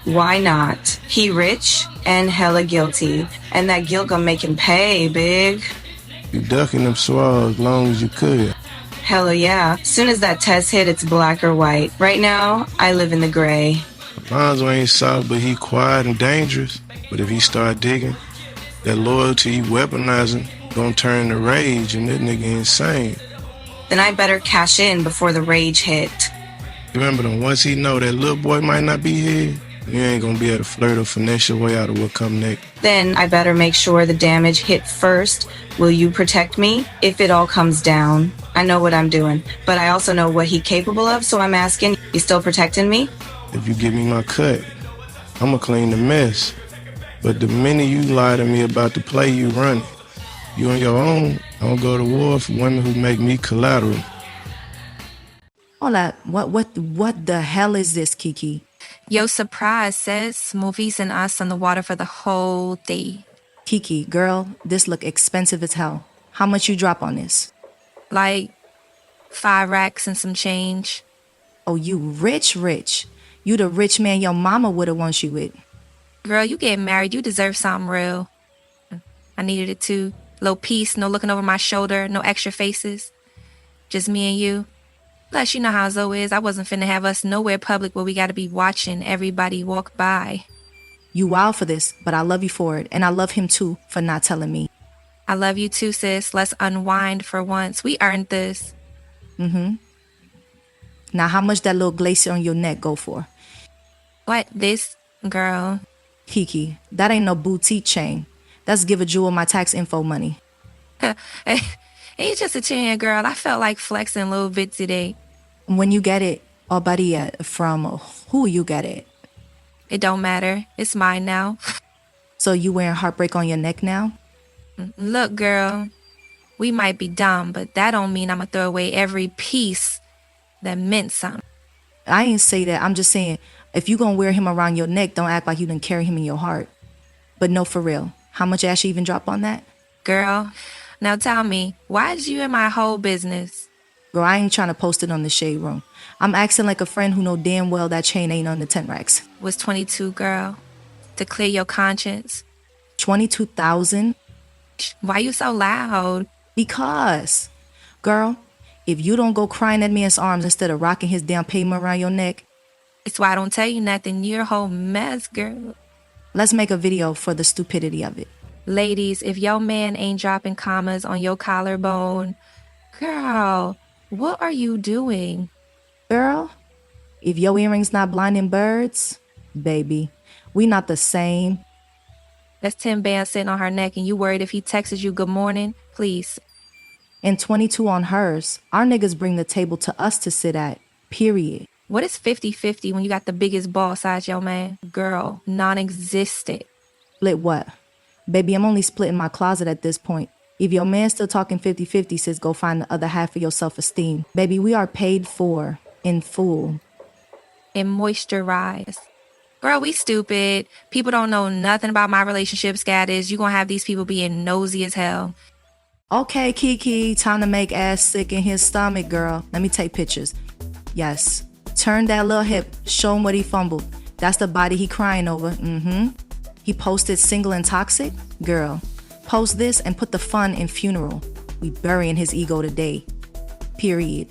Why not? He rich and hella guilty, and that guilt gonna make him pay, big. You ducking them swallows as long as you could. Hella yeah. Soon as that test hit, it's black or white. Right now, I live in the gray. Lonzo ain't soft, but he quiet and dangerous. But if he start digging, that loyalty he weaponizing gonna turn to rage, and that nigga insane. Then I better cash in before the rage hit. Remember, though, once he know that little boy might not be here, You ain't gonna be able to flirt or finesse your way out of what come next. Then I better make sure the damage hit first. Will you protect me if it all comes down? I know what I'm doing, but I also know what he's capable of, so I'm asking, you still protecting me? If you give me my cut, I'ma clean the mess. But the minute you lie to me about the play you running, you on your own, I don't go to war for women who make me collateral. Hold up. What the hell is this, Kiki? Yo, surprise, sis. Movies and us on the water for the whole day. Kiki, girl, this look expensive as hell. How much you drop on this? Like 5 racks and some change. Oh, you rich. You the rich man your mama woulda want you with. Girl, you get married, you deserve something real. I needed it too. Low peace, no looking over my shoulder, no extra faces. Just me and you. Plus, you know how Zoe is. I wasn't finna have us nowhere public where we gotta be watching everybody walk by. You wild for this, but I love you for it. And I love him too for not telling me. I love you too, sis. Let's unwind for once. We earned this. Now, how much that little glacier on your neck go for? What? This? Girl. Kiki, that ain't no boutique chain. That's give a jewel my tax info money. It's just a chain, girl. I felt like flexing a little bit today. When you get it, or buddy, from who you get it? It don't matter. It's mine now. So you wearing heartbreak on your neck now? Look, girl, we might be dumb, but that don't mean I'ma throw away every piece that meant something. I ain't say that. I'm just saying, if you gonna wear him around your neck, don't act like you didn't carry him in your heart. But no, for real. How much ash you even drop on that? Girl, now tell me, why is you in my whole business? Girl, I ain't trying to post it on the shade room. I'm acting like a friend who know damn well that chain ain't under 10 racks. Was 22, girl. To clear your conscience. 22,000? Why you so loud? Because, girl, if you don't go crying at me in his arms instead of rocking his damn pavement around your neck. It's why I don't tell you nothing. You're a whole mess, girl. Let's make a video for the stupidity of it. Ladies, if your man ain't dropping commas on your collarbone, girl, what are you doing? Girl, if your earrings not blinding birds, baby, we not the same. That's 10 bands sitting on her neck and you worried if he texts you good morning? Please. And 22 on hers. Our niggas bring the table to us to sit at, period. What is 50-50 when you got the biggest ball size, yo man? Girl, non-existent. Split what? Baby, I'm only splitting my closet at this point. If your man's still talking 50-50, sis, go find the other half of your self-esteem. Baby, we are paid for, in full. And moisturize. Girl, we stupid. People don't know nothing about my relationship status. You gonna have these people being nosy as hell. Okay, Kiki, time to make ass sick in his stomach, girl. Let me take pictures. Yes. Turn that little hip. Show him what he fumbled. That's the body he crying over. He posted single and toxic? Girl, post this and put the fun in funeral. We burying his ego today. Period.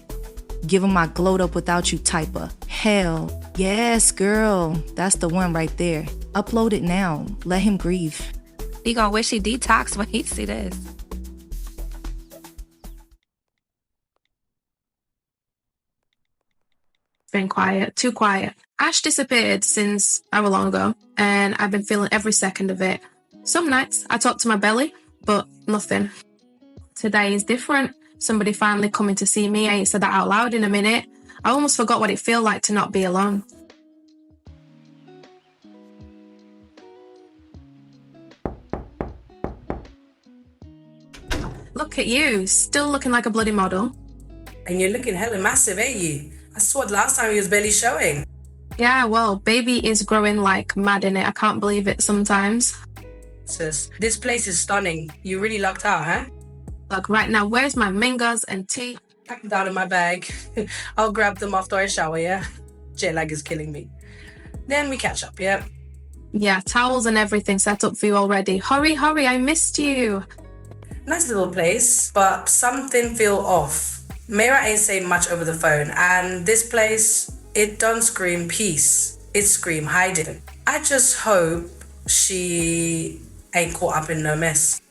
Give him my glowed up without you type of. Hell, yes, girl. That's the one right there. Upload it now. Let him grieve. He gonna wish he detoxed when he see this. Been quiet, too quiet. Ash disappeared since hour long ago, and I've been feeling every second of it. Some nights I talk to my belly, but nothing. Today is different. Somebody finally coming to see me. I ain't said that out loud in a minute. I almost forgot what it feel like to not be alone. Look at you, still looking like a bloody model. And you're looking hella massive, ain't you? I saw it last time you was barely showing. Yeah, well, baby is growing like mad in it. I can't believe it sometimes. Sis, this place is stunning. You really lucked out, huh? Look, right now, where's my mangoes and tea? Pack them down in my bag. I'll grab them after I shower, yeah? Jet lag is killing me. Then we catch up, yeah? Yeah, towels and everything set up for you already. Hurry, I missed you. Nice little place, but something feel off. Mira ain't saying much over the phone, and this place, it don't scream peace. It scream hiding. I just hope she ain't caught up in no mess.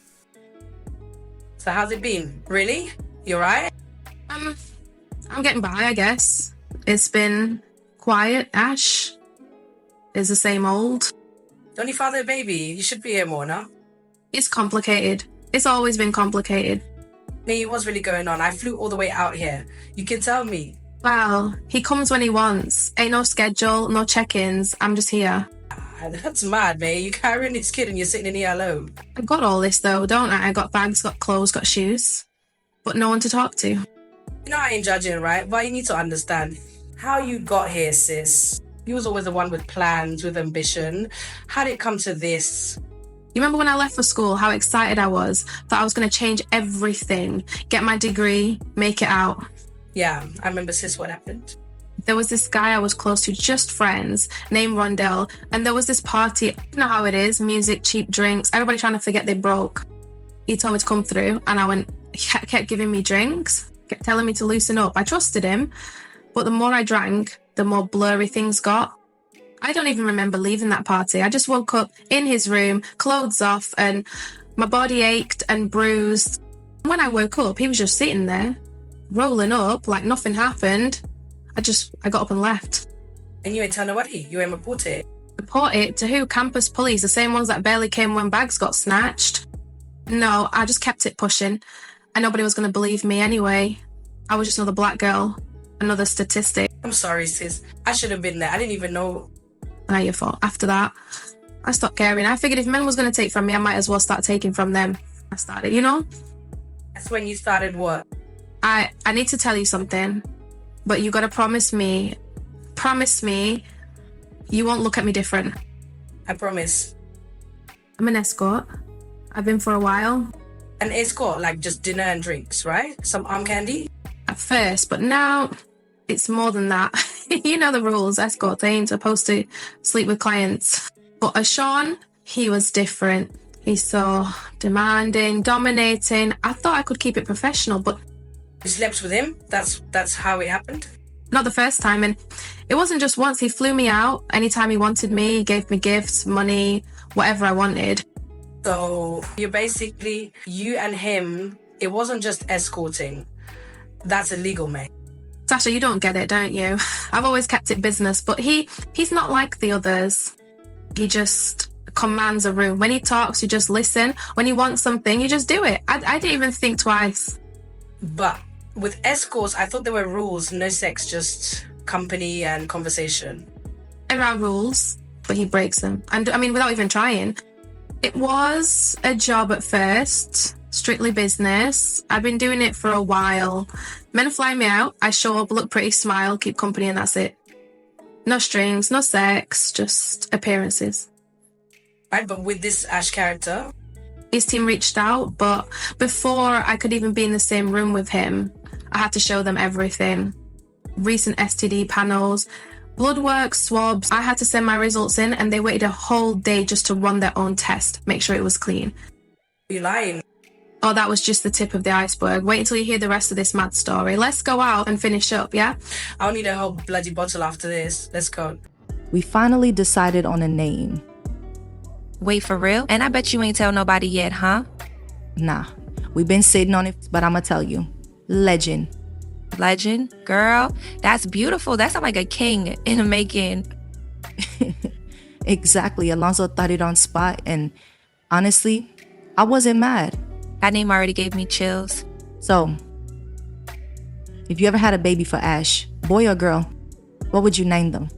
So how's it been? Really? You alright? I'm getting by, I guess. It's been quiet, Ash. is the same old. Don't you father a baby? You should be here more, no? It's complicated. It's always been complicated. Me, what's really going on? I flew all the way out here. You can tell me. Well, he comes when he wants. Ain't no schedule, no check-ins. I'm just here. That's mad, mate. You carrying this kid and you're sitting in here alone. I got all this though, don't I? I got bags, got clothes, got shoes. But no one to talk to. You know I ain't judging, right? But you need to understand how you got here, sis. You was always the one with plans, with ambition. How did it come to this? You remember when I left for school, how excited I was? Thought I was going to change everything. Get my degree, make it out. Yeah, I remember, sis, what happened. There was this guy I was close to, just friends, named Rondell. And there was this party. You know how it is, music, cheap drinks, everybody trying to forget they broke. He told me to come through and I went, he kept giving me drinks, kept telling me to loosen up. I trusted him, but the more I drank, the more blurry things got. I don't even remember leaving that party. I just woke up in his room, clothes off, and my body ached and bruised. When I woke up, he was just sitting there, rolling up like nothing happened. I got up and left. And you ain't tell nobody? You ain't report it? Report it to who? Campus police, the same ones that barely came when bags got snatched. No, I just kept it pushing, and nobody was going to believe me anyway. I was just another black girl, another statistic. I'm sorry, sis. I should have been there. I didn't even know. Not your fault. After that, I stopped caring. I figured if men was going to take from me, I might as well start taking from them. I started, you know? That's when you started what? I need to tell you something, but you got to promise me you won't look at me different. I promise. I'm an escort. I've been for a while. An escort, like just dinner and drinks, right? Some arm candy? At first, but now it's more than that. You know the rules, escorts, they ain't supposed to sleep with clients. But Sean, he was different. He's so demanding, dominating. I thought I could keep it professional, but... You slept with him? That's how it happened? Not the first time, and it wasn't just once. He flew me out anytime he wanted me. He gave me gifts, money, whatever I wanted. So you're basically, you and him, it wasn't just escorting. That's illegal, mate. Sasha, you don't get it, don't you? I've always kept it business, but he's not like the others. He just commands a room. When he talks, you just listen. When he wants something, you just do it. I didn't even think twice. But with escorts, I thought there were rules. No sex, just company and conversation. There are rules, but he breaks them. And I mean, without even trying. It was a job at first, strictly business. I've been doing it for a while. Men fly me out, I show up, look pretty, smile, keep company, and that's it. No strings, no sex, just appearances. Right, but with this Ash character? His team reached out, but before I could even be in the same room with him, I had to show them everything. Recent STD panels, blood work, swabs. I had to send my results in, and they waited a whole day just to run their own test, make sure it was clean. You're lying. Oh, that was just the tip of the iceberg. Wait until you hear the rest of this mad story. Let's go out and finish up, yeah? I'll need a whole bloody bottle after this. Let's go. We finally decided on a name. Wait, for real? And I bet you ain't tell nobody yet, huh? Nah, we've been sitting on it, but I'ma tell you. Legend. Legend? Girl, that's beautiful. That sounds like a king in the making. Exactly. Alonzo thought it on spot, and honestly, I wasn't mad. That name already gave me chills. So, if you ever had a baby for Ash, boy or girl, what would you name them?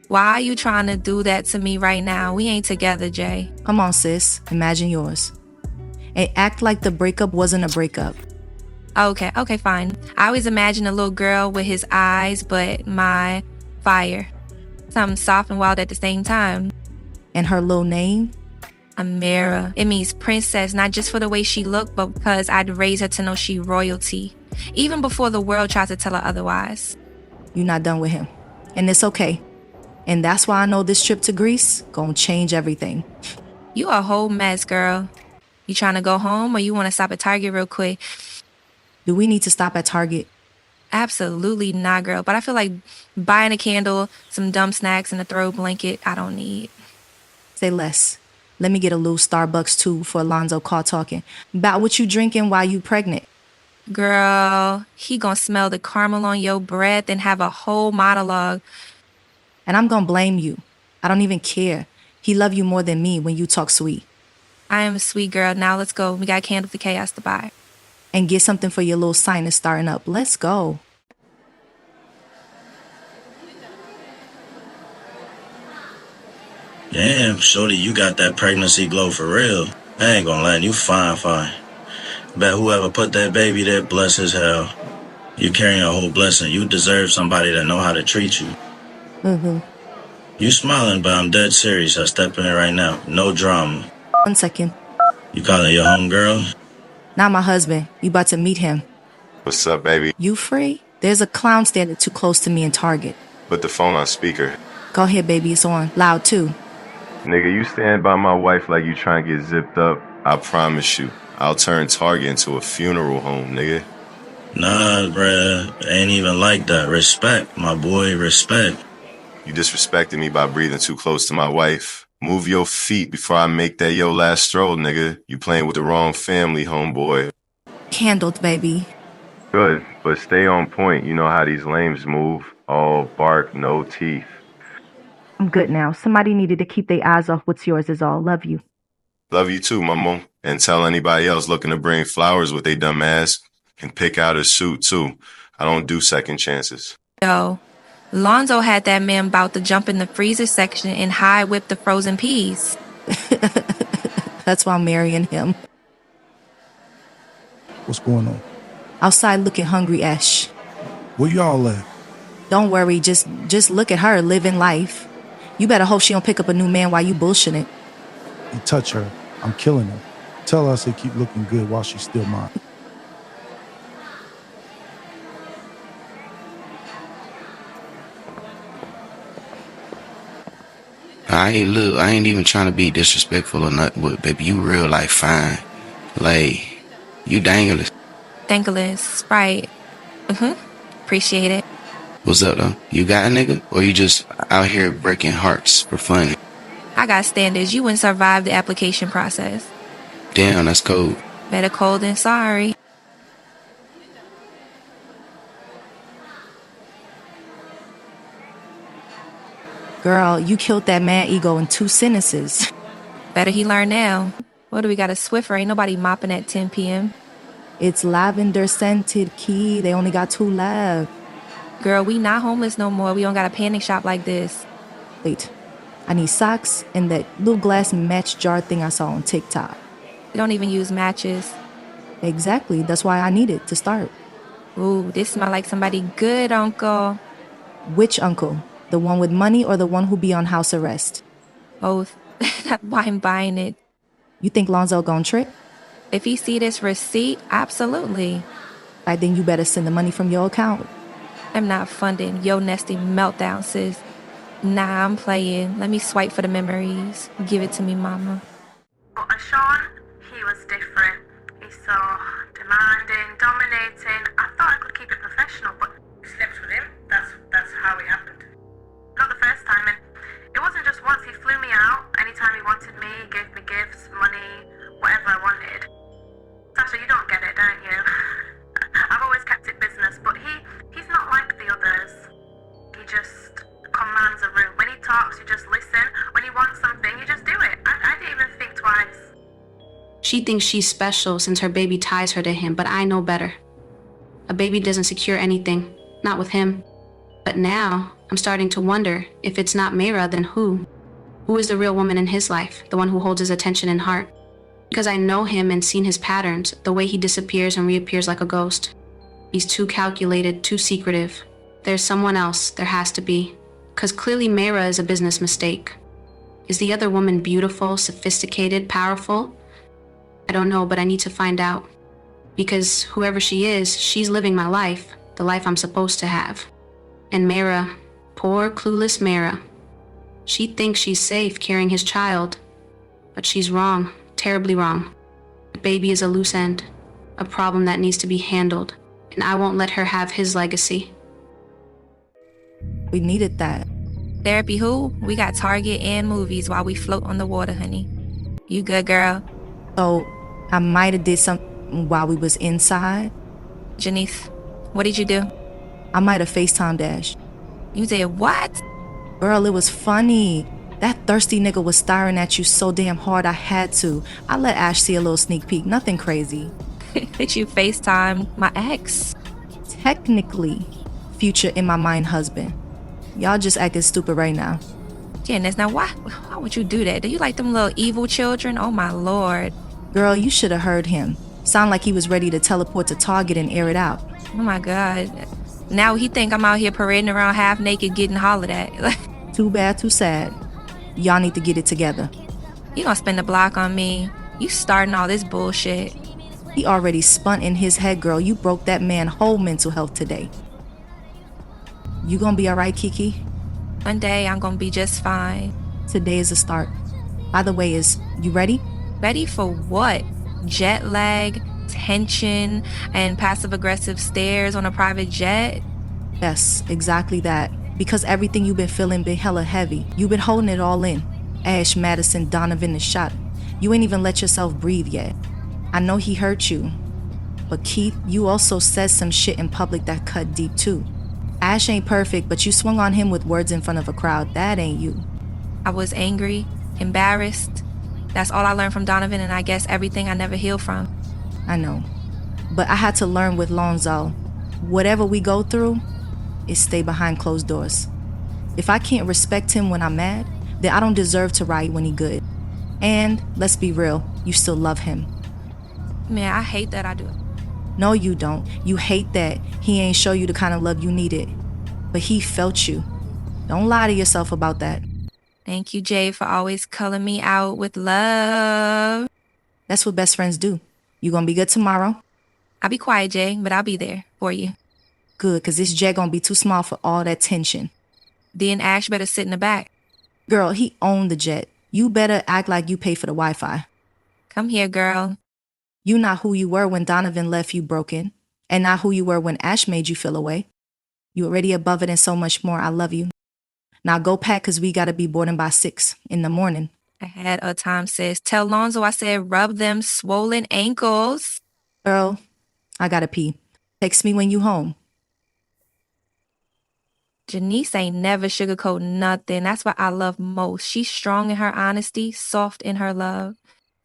Why are you trying to do that to me right now? We ain't together, Jay. Come on, sis. Imagine yours. And act like the breakup wasn't a breakup. Okay, fine. I always imagine a little girl with his eyes, but my fire. Something soft and wild at the same time. And her little name? Amira. It means princess, not just for the way she looked, but because I'd raise her to know she royalty. Even before the world tries to tell her otherwise. You're not done with him. And it's okay. And that's why I know this trip to Greece gonna change everything. You a whole mess, girl. You trying to go home or you want to stop at Target real quick? Do we need to stop at Target? Absolutely not, girl. But I feel like buying a candle, some dumb snacks, and a throw blanket, I don't need. Say less. Let me get a little Starbucks too for Alonzo call talking about what you drinking while you pregnant. Girl, he gonna smell the caramel on your breath and have a whole monologue. And I'm gonna blame you. I don't even care. He love you more than me when you talk sweet. I am a sweet girl. Now let's go. We got Candle to Chaos to buy. And get something for your little sinus starting up. Let's go. Damn, shorty, you got that pregnancy glow for real. I ain't gonna lie, you fine. Bet whoever put that baby there, bless his hell. You carrying a whole blessing. You deserve somebody that know how to treat you. Mm-hmm. You smiling, but I'm dead serious. I step in right now. No drama. 1 second. You calling your homegirl? Not my husband. You about to meet him. What's up, baby? You free? There's a clown standing too close to me in Target. Put the phone on speaker. Go ahead, baby. It's on. Loud, too. Nigga, you stand by my wife like you trying to get zipped up. I promise you, I'll turn Target into a funeral home, nigga. Nah, bruh. Ain't even like that. Respect, my boy. Respect. You disrespected me by breathing too close to my wife. Move your feet before I make that your last stroll, nigga. You playing with the wrong family, homeboy. Handled, baby. Good, but stay on point. You know how these lames move. All bark, no teeth. I'm good now. Somebody needed to keep their eyes off what's yours is all. Love you. Love you too, mamo. And tell anybody else looking to bring flowers with they dumb ass can pick out a suit too. I don't do second chances. Yo, Lonzo had that man about to jump in the freezer section and high whip the frozen peas. That's why I'm marrying him. What's going on? Outside looking hungry, Ash. Where y'all at? Don't worry, just look at her living life. You better hope she don't pick up a new man while you bullshitting. You touch her, I'm killing her. Tell her I say keep looking good while she's still mine. I ain't even trying to be disrespectful or nothing, but baby, you real life fine. Like, you dangerous. Thankless, Sprite. Appreciate it. What's up, though? You got a nigga? Or you just out here breaking hearts for fun? I got standards. You wouldn't survive the application process. Damn, that's cold. Better cold than sorry. Girl, you killed that man ego in 2 sentences. Better he learn now. What do we got, a Swiffer? Ain't nobody mopping at 10 p.m. It's lavender scented, Key. They only got 2 left. Girl, we not homeless no more. We don't got a panic shop like this. Wait, I need socks and that little glass match jar thing I saw on TikTok. We don't even use matches. Exactly, that's why I need it to start. Ooh, this smell like somebody good, uncle. Which uncle? The one with money or the one who be on house arrest? Both. That's why I'm buying it. You think Lonzo gon' trip? If he see this receipt, absolutely. I think you better send the money from your account. I'm not funding your nasty meltdown, sis. Nah, I'm playing. Let me swipe for the memories. Give it to me, mama. But Sean, he was different. He's so demanding, dominating. I thought I could keep it professional, but you slept with him? That's how it happened. Not the first time, and it wasn't just once. He flew me out. Anytime he wanted me, he gave me gifts, money, whatever I wanted. Sasha, you don't get it, don't you? I've always kept it business, but he's not like the others. He just commands a room. When he talks, you just listen. When he wants something, you just do it. I didn't even think twice. She thinks she's special since her baby ties her to him, but I know better. A baby doesn't secure anything, not with him. But now, I'm starting to wonder, if it's not Mayra, then who? Who is the real woman in his life, the one who holds his attention and heart? Because I know him and seen his patterns, the way he disappears and reappears like a ghost. He's too calculated, too secretive. There's someone else, there has to be. Because clearly Mayra is a business mistake. Is the other woman beautiful, sophisticated, powerful? I don't know, but I need to find out. Because whoever she is, she's living my life, the life I'm supposed to have. And Mayra, poor clueless Mayra. She thinks she's safe carrying his child. But she's wrong, terribly wrong. The baby is a loose end, a problem that needs to be handled. And I won't let her have his legacy. We needed that. Therapy who? We got Target and movies while we float on the water, honey. You good, girl? So, I might have did something while we was inside. Janice, what did you do? I might have FaceTimed Dash. You did what? Girl, it was funny. That thirsty nigga was staring at you so damn hard I had to. I let Ash see a little sneak peek, nothing crazy. Did you FaceTime my ex? Technically, future in my mind husband. Y'all just acting stupid right now. Janice, now why would you do that? Do you like them little evil children? Oh my lord. Girl, you should have heard him. Sound like he was ready to teleport to Target and air it out. Oh my god. Now he think I'm out here parading around half naked getting hollered at. Too bad, too sad. Y'all need to get it together. You gonna spend the block on me? You starting all this bullshit. He already spun in his head, girl. You broke that man whole mental health today. You gonna be alright, Kiki? One day I'm gonna be just fine. Today is a start. By the way, you ready? Ready for what? Jet lag, tension, and passive-aggressive stares on a private jet? Yes, exactly that. Because everything you've been feeling been hella heavy. You've been holding it all in. Ash, Madison, Donovan, and shot. You ain't even let yourself breathe yet. I know he hurt you. But Keith, you also said some shit in public that cut deep too. Ash ain't perfect, but you swung on him with words in front of a crowd. That ain't you. I was angry, embarrassed. That's all I learned from Donovan, and I guess everything I never healed from. I know. But I had to learn with Lonzo. Whatever we go through, it stay behind closed doors. If I can't respect him when I'm mad, then I don't deserve to ride when he good. And let's be real, you still love him. Man, I hate that I do. No, you don't. You hate that he ain't show you the kind of love you needed. But he felt you. Don't lie to yourself about that. Thank you, Jay, for always calling me out with love. That's what best friends do. You gonna be good tomorrow? I'll be quiet, Jay, but I'll be there for you. Good, cause this jet gonna be too small for all that tension. Then Ash better sit in the back. Girl, he owned the jet. You better act like you pay for the Wi-Fi. Come here, girl. You not who you were when Donovan left you broken, and not who you were when Ash made you feel away. You already above it and so much more. I love you. Now go pack, cause we gotta be boarding by 6 in the morning. I had a time, sis. Tell Lonzo I said rub them swollen ankles. Girl, I gotta pee. Text me when you home. Janice ain't never sugarcoat nothing. That's what I love most. She's strong in her honesty, soft in her love.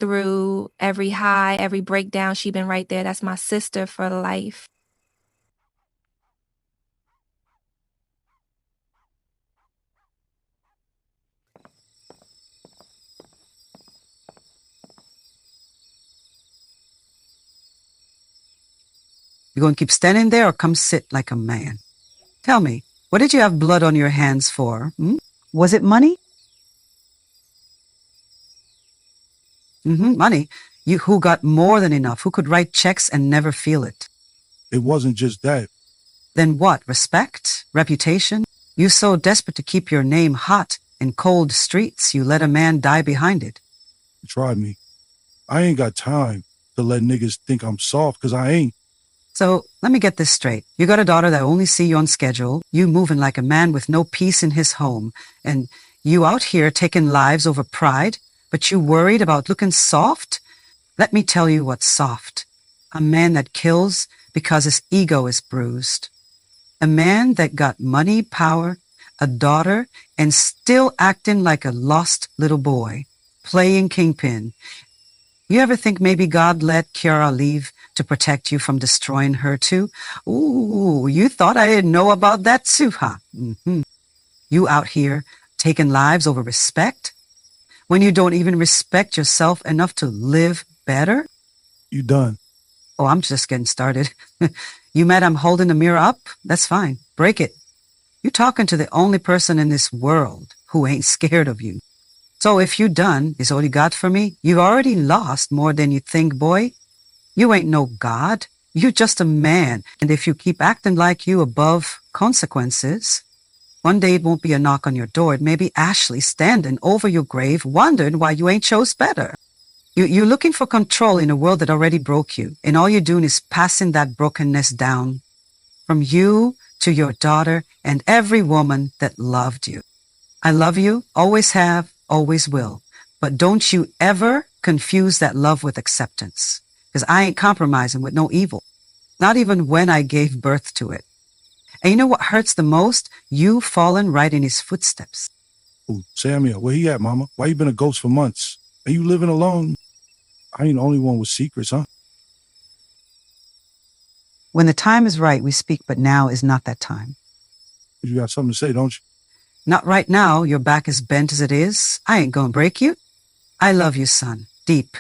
Through every high, every breakdown, she been right there. That's my sister for life. You going to keep standing there or come sit like a man? Tell me, what did you have blood on your hands for? Was it money? Money. You who got more than enough, who could write checks and never feel it. It wasn't just that. Then what? Respect? Reputation? You so desperate to keep your name hot in cold streets, you let a man die behind it. Try me. I ain't got time to let niggas think I'm soft, cause I ain't. So let me get this straight. You got a daughter that only see you on schedule, you moving like a man with no peace in his home, and you out here taking lives over pride, but you worried about looking soft? Let me tell you what's soft. A man that kills because his ego is bruised. A man that got money, power, a daughter, and still acting like a lost little boy, playing kingpin. You ever think maybe God let Kiara leave to protect you from destroying her too? Ooh, you thought I didn't know about that too, huh? You out here taking lives over respect? When you don't even respect yourself enough to live better? You done. Oh, I'm just getting started. You mad I'm holding the mirror up? That's fine. Break it. You talking to the only person in this world who ain't scared of you. So if you done is all you got for me, you've already lost more than you think, boy. You ain't no God. You're just a man. And if you keep acting like you above consequences, one day it won't be a knock on your door. It may be Ashley standing over your grave wondering why you ain't chose better. You're looking for control in a world that already broke you. And all you're doing is passing that brokenness down from you to your daughter and every woman that loved you. I love you, always have, always will. But don't you ever confuse that love with acceptance. Because I ain't compromising with no evil. Not even when I gave birth to it. And you know what hurts the most? You falling right in his footsteps. Ooh, Samuel, where he at, mama? Why you been a ghost for months? Are you living alone? I ain't the only one with secrets, huh? When the time is right, we speak, but now is not that time. You got something to say, don't you? Not right now. Your back is bent as it is. I ain't gonna break you. I love you, son, deep.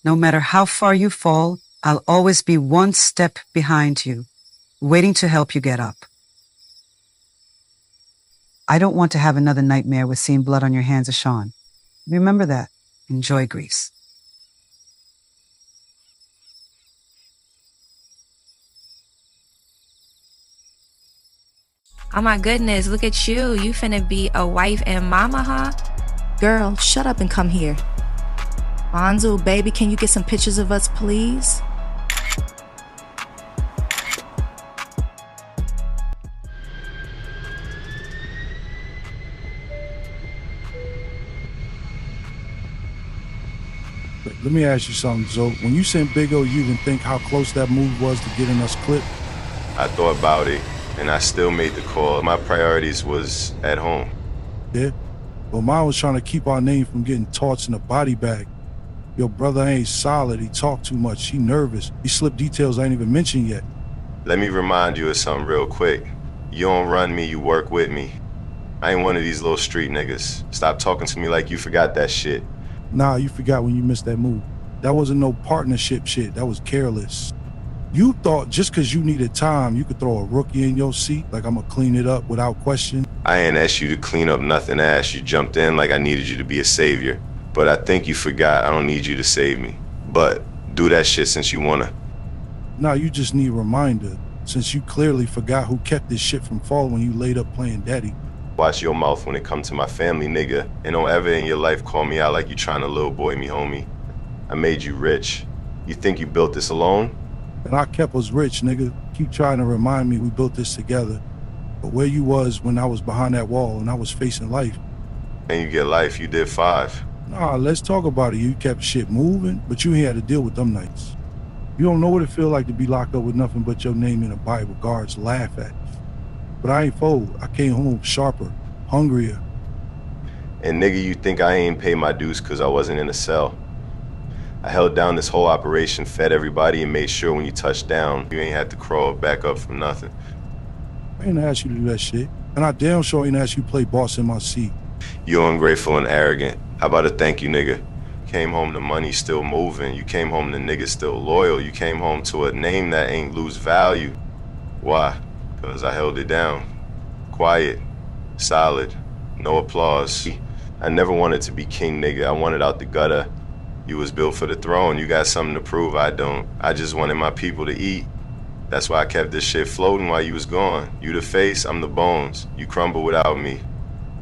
No matter how far you fall, I'll always be one step behind you, waiting to help you get up. I don't want to have another nightmare with seeing blood on your hands, Ashawn. Remember that. Enjoy Greece. Oh my goodness, look at you. You finna be a wife and mama, huh? Girl, shut up and come here. Bonzo, baby, can you get some pictures of us, please? Let me ask you something, Zoe. When you sent Big O, you even think how close that move was to getting us clipped? I thought about it, and I still made the call. My priorities was at home. Yeah? Well, mine was trying to keep our name from getting tossed in a body bag. Your brother ain't solid. He talk too much. He nervous. He slipped details I ain't even mentioned yet. Let me remind you of something real quick. You don't run me, you work with me. I ain't one of these little street niggas. Stop talking to me like you forgot that shit. Nah, you forgot when you missed that move. That wasn't no partnership shit. That was careless. You thought just because you needed time, you could throw a rookie in your seat like I'm gonna clean it up without question? I ain't asked you to clean up nothing, Ash. You jumped in like I needed you to be a savior. But I think you forgot I don't need you to save me. But do that shit since you wanna. Nah, you just need a reminder, since you clearly forgot who kept this shit from falling when you laid up playing daddy. Watch your mouth when it comes to my family, nigga. And don't ever in your life call me out like you trying to little boy me, homie. I made you rich. You think you built this alone? And I kept us rich, nigga. Keep trying to remind me we built this together. But where you was when I was behind that wall and I was facing life? And you get life, you did 5. Nah, let's talk about it. You kept shit moving, but you ain't had to deal with them nights. You don't know what it feel like to be locked up with nothing but your name in a Bible. Guards laugh at you. But I ain't fold. I came home sharper, hungrier. And nigga, you think I ain't pay my dues cause I wasn't in a cell. I held down this whole operation, fed everybody, and made sure when you touched down, you ain't had to crawl back up from nothing. I ain't asked you to do that shit. And I damn sure ain't asked you to play boss in my seat. You're ungrateful and arrogant. How about a thank you, nigga? You came home to money still moving. You came home to niggas still loyal. You came home to a name that ain't lose value. Why? Because I held it down. Quiet, solid, no applause. I never wanted to be king, nigga. I wanted out the gutter. You was built for the throne. You got something to prove. I don't. I just wanted my people to eat. That's why I kept this shit floating while you was gone. You the face, I'm the bones. You crumble without me.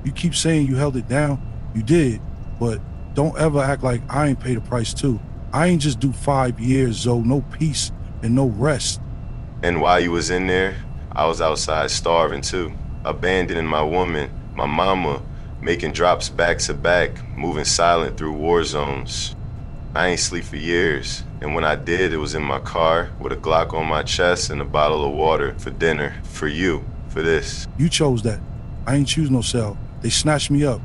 You keep saying you held it down. You did. But don't ever act like I ain't pay the price too. I ain't just do 5 years, Zoe. No peace and no rest. And while you was in there, I was outside starving too. Abandoning my woman, my mama, making drops back to back, moving silent through war zones. I ain't sleep for years, and when I did, it was in my car with a Glock on my chest and a bottle of water for dinner, for you, for this. You chose that. I ain't choose no cell. They snatched me up,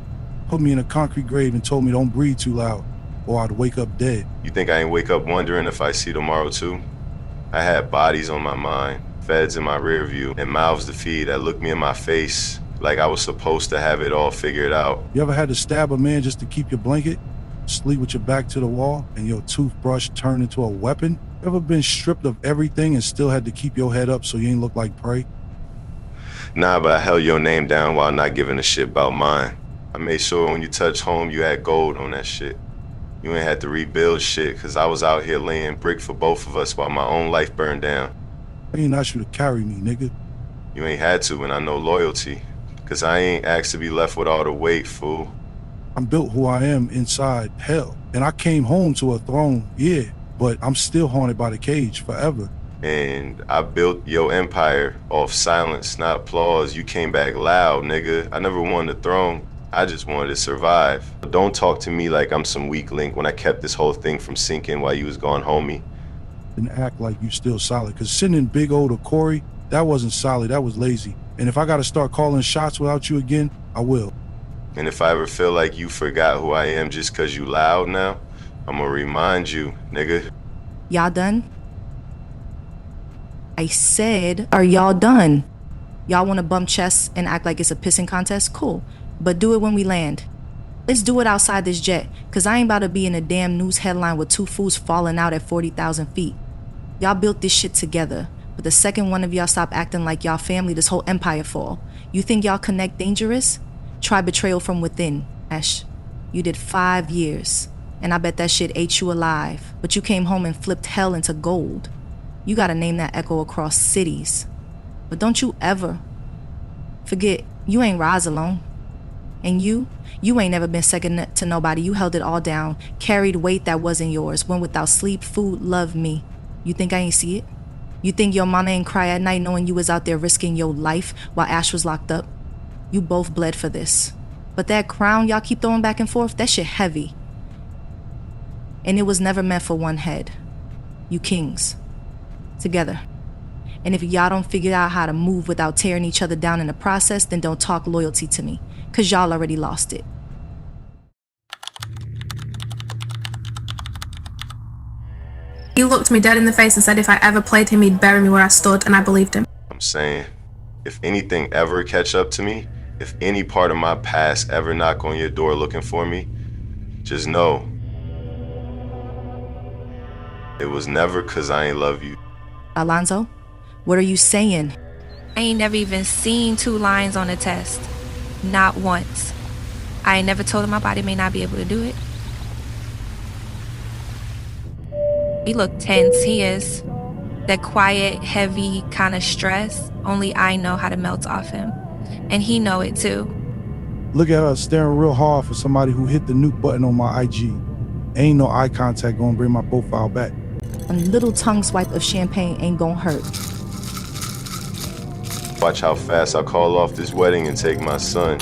put me in a concrete grave and told me don't breathe too loud, or I'd wake up dead. You think I ain't wake up wondering if I see tomorrow too? I had bodies on my mind, feds in my rear view, and mouths to feed that looked me in my face like I was supposed to have it all figured out. You ever had to stab a man just to keep your blanket? Sleep with your back to the wall and your toothbrush turned into a weapon? Ever been stripped of everything and still had to keep your head up so you ain't look like prey? Nah, but I held your name down while not giving a shit about mine. I made sure when you touched home, you had gold on that shit. You ain't had to rebuild shit, cause I was out here laying brick for both of us while my own life burned down. I ain't asked you to carry me, nigga. You ain't had to, and I know loyalty. Cause I ain't asked to be left with all the weight, fool. I'm built who I am inside hell. And I came home to a throne, yeah, but I'm still haunted by the cage forever. And I built your empire off silence, not applause. You came back loud, nigga. I never wanted the throne. I just wanted to survive. Don't talk to me like I'm some weak link when I kept this whole thing from sinking while you was gone, homie. And act like you still solid. Cause sending Big O to Corey, that wasn't solid, that was lazy. And if I gotta start calling shots without you again, I will. And if I ever feel like you forgot who I am just cause you loud now, I'ma remind you, nigga. Y'all done? I said, are y'all done? Y'all wanna bump chests and act like it's a pissing contest? Cool, but do it when we land. Let's do it outside this jet, cause I ain't about to be in a damn news headline with two fools falling out at 40,000 feet. Y'all built this shit together, but the second one of y'all stop acting like y'all family, this whole empire fall. You think y'all connect dangerous? Try betrayal from within, Ash. You did 5 years, and I bet that shit ate you alive, but you came home and flipped hell into gold. You gotta name that echo across cities. But don't you ever forget, you ain't rise alone. And you ain't never been second to nobody. You held it all down, carried weight that wasn't yours, went without sleep, food, love, me. You think I ain't see it? You think your mama ain't cry at night knowing you was out there risking your life while Ash was locked up? You both bled for this. But that crown y'all keep throwing back and forth, that shit heavy. And it was never meant for one head. You kings. Together. And if y'all don't figure out how to move without tearing each other down in the process, then don't talk loyalty to me, cause y'all already lost it. He looked me dead in the face and said if I ever played him, he'd bury me where I stood, and I believed him. I'm saying, if anything ever catch up to me, if any part of my past ever knock on your door looking for me, just know it was never cause I ain't love you. Alonzo, what are you saying? I ain't never even seen 2 lines on a test. Not once. I ain't never told him my body may not be able to do it. He looked tense, he is. That quiet, heavy kind of stress, only I know how to melt off him. And he know it too. Look at us staring real hard for somebody who hit the nuke button on my IG. Ain't no eye contact gonna bring my profile back. A little tongue swipe of champagne ain't gonna hurt. Watch how fast I call off this wedding and take my son.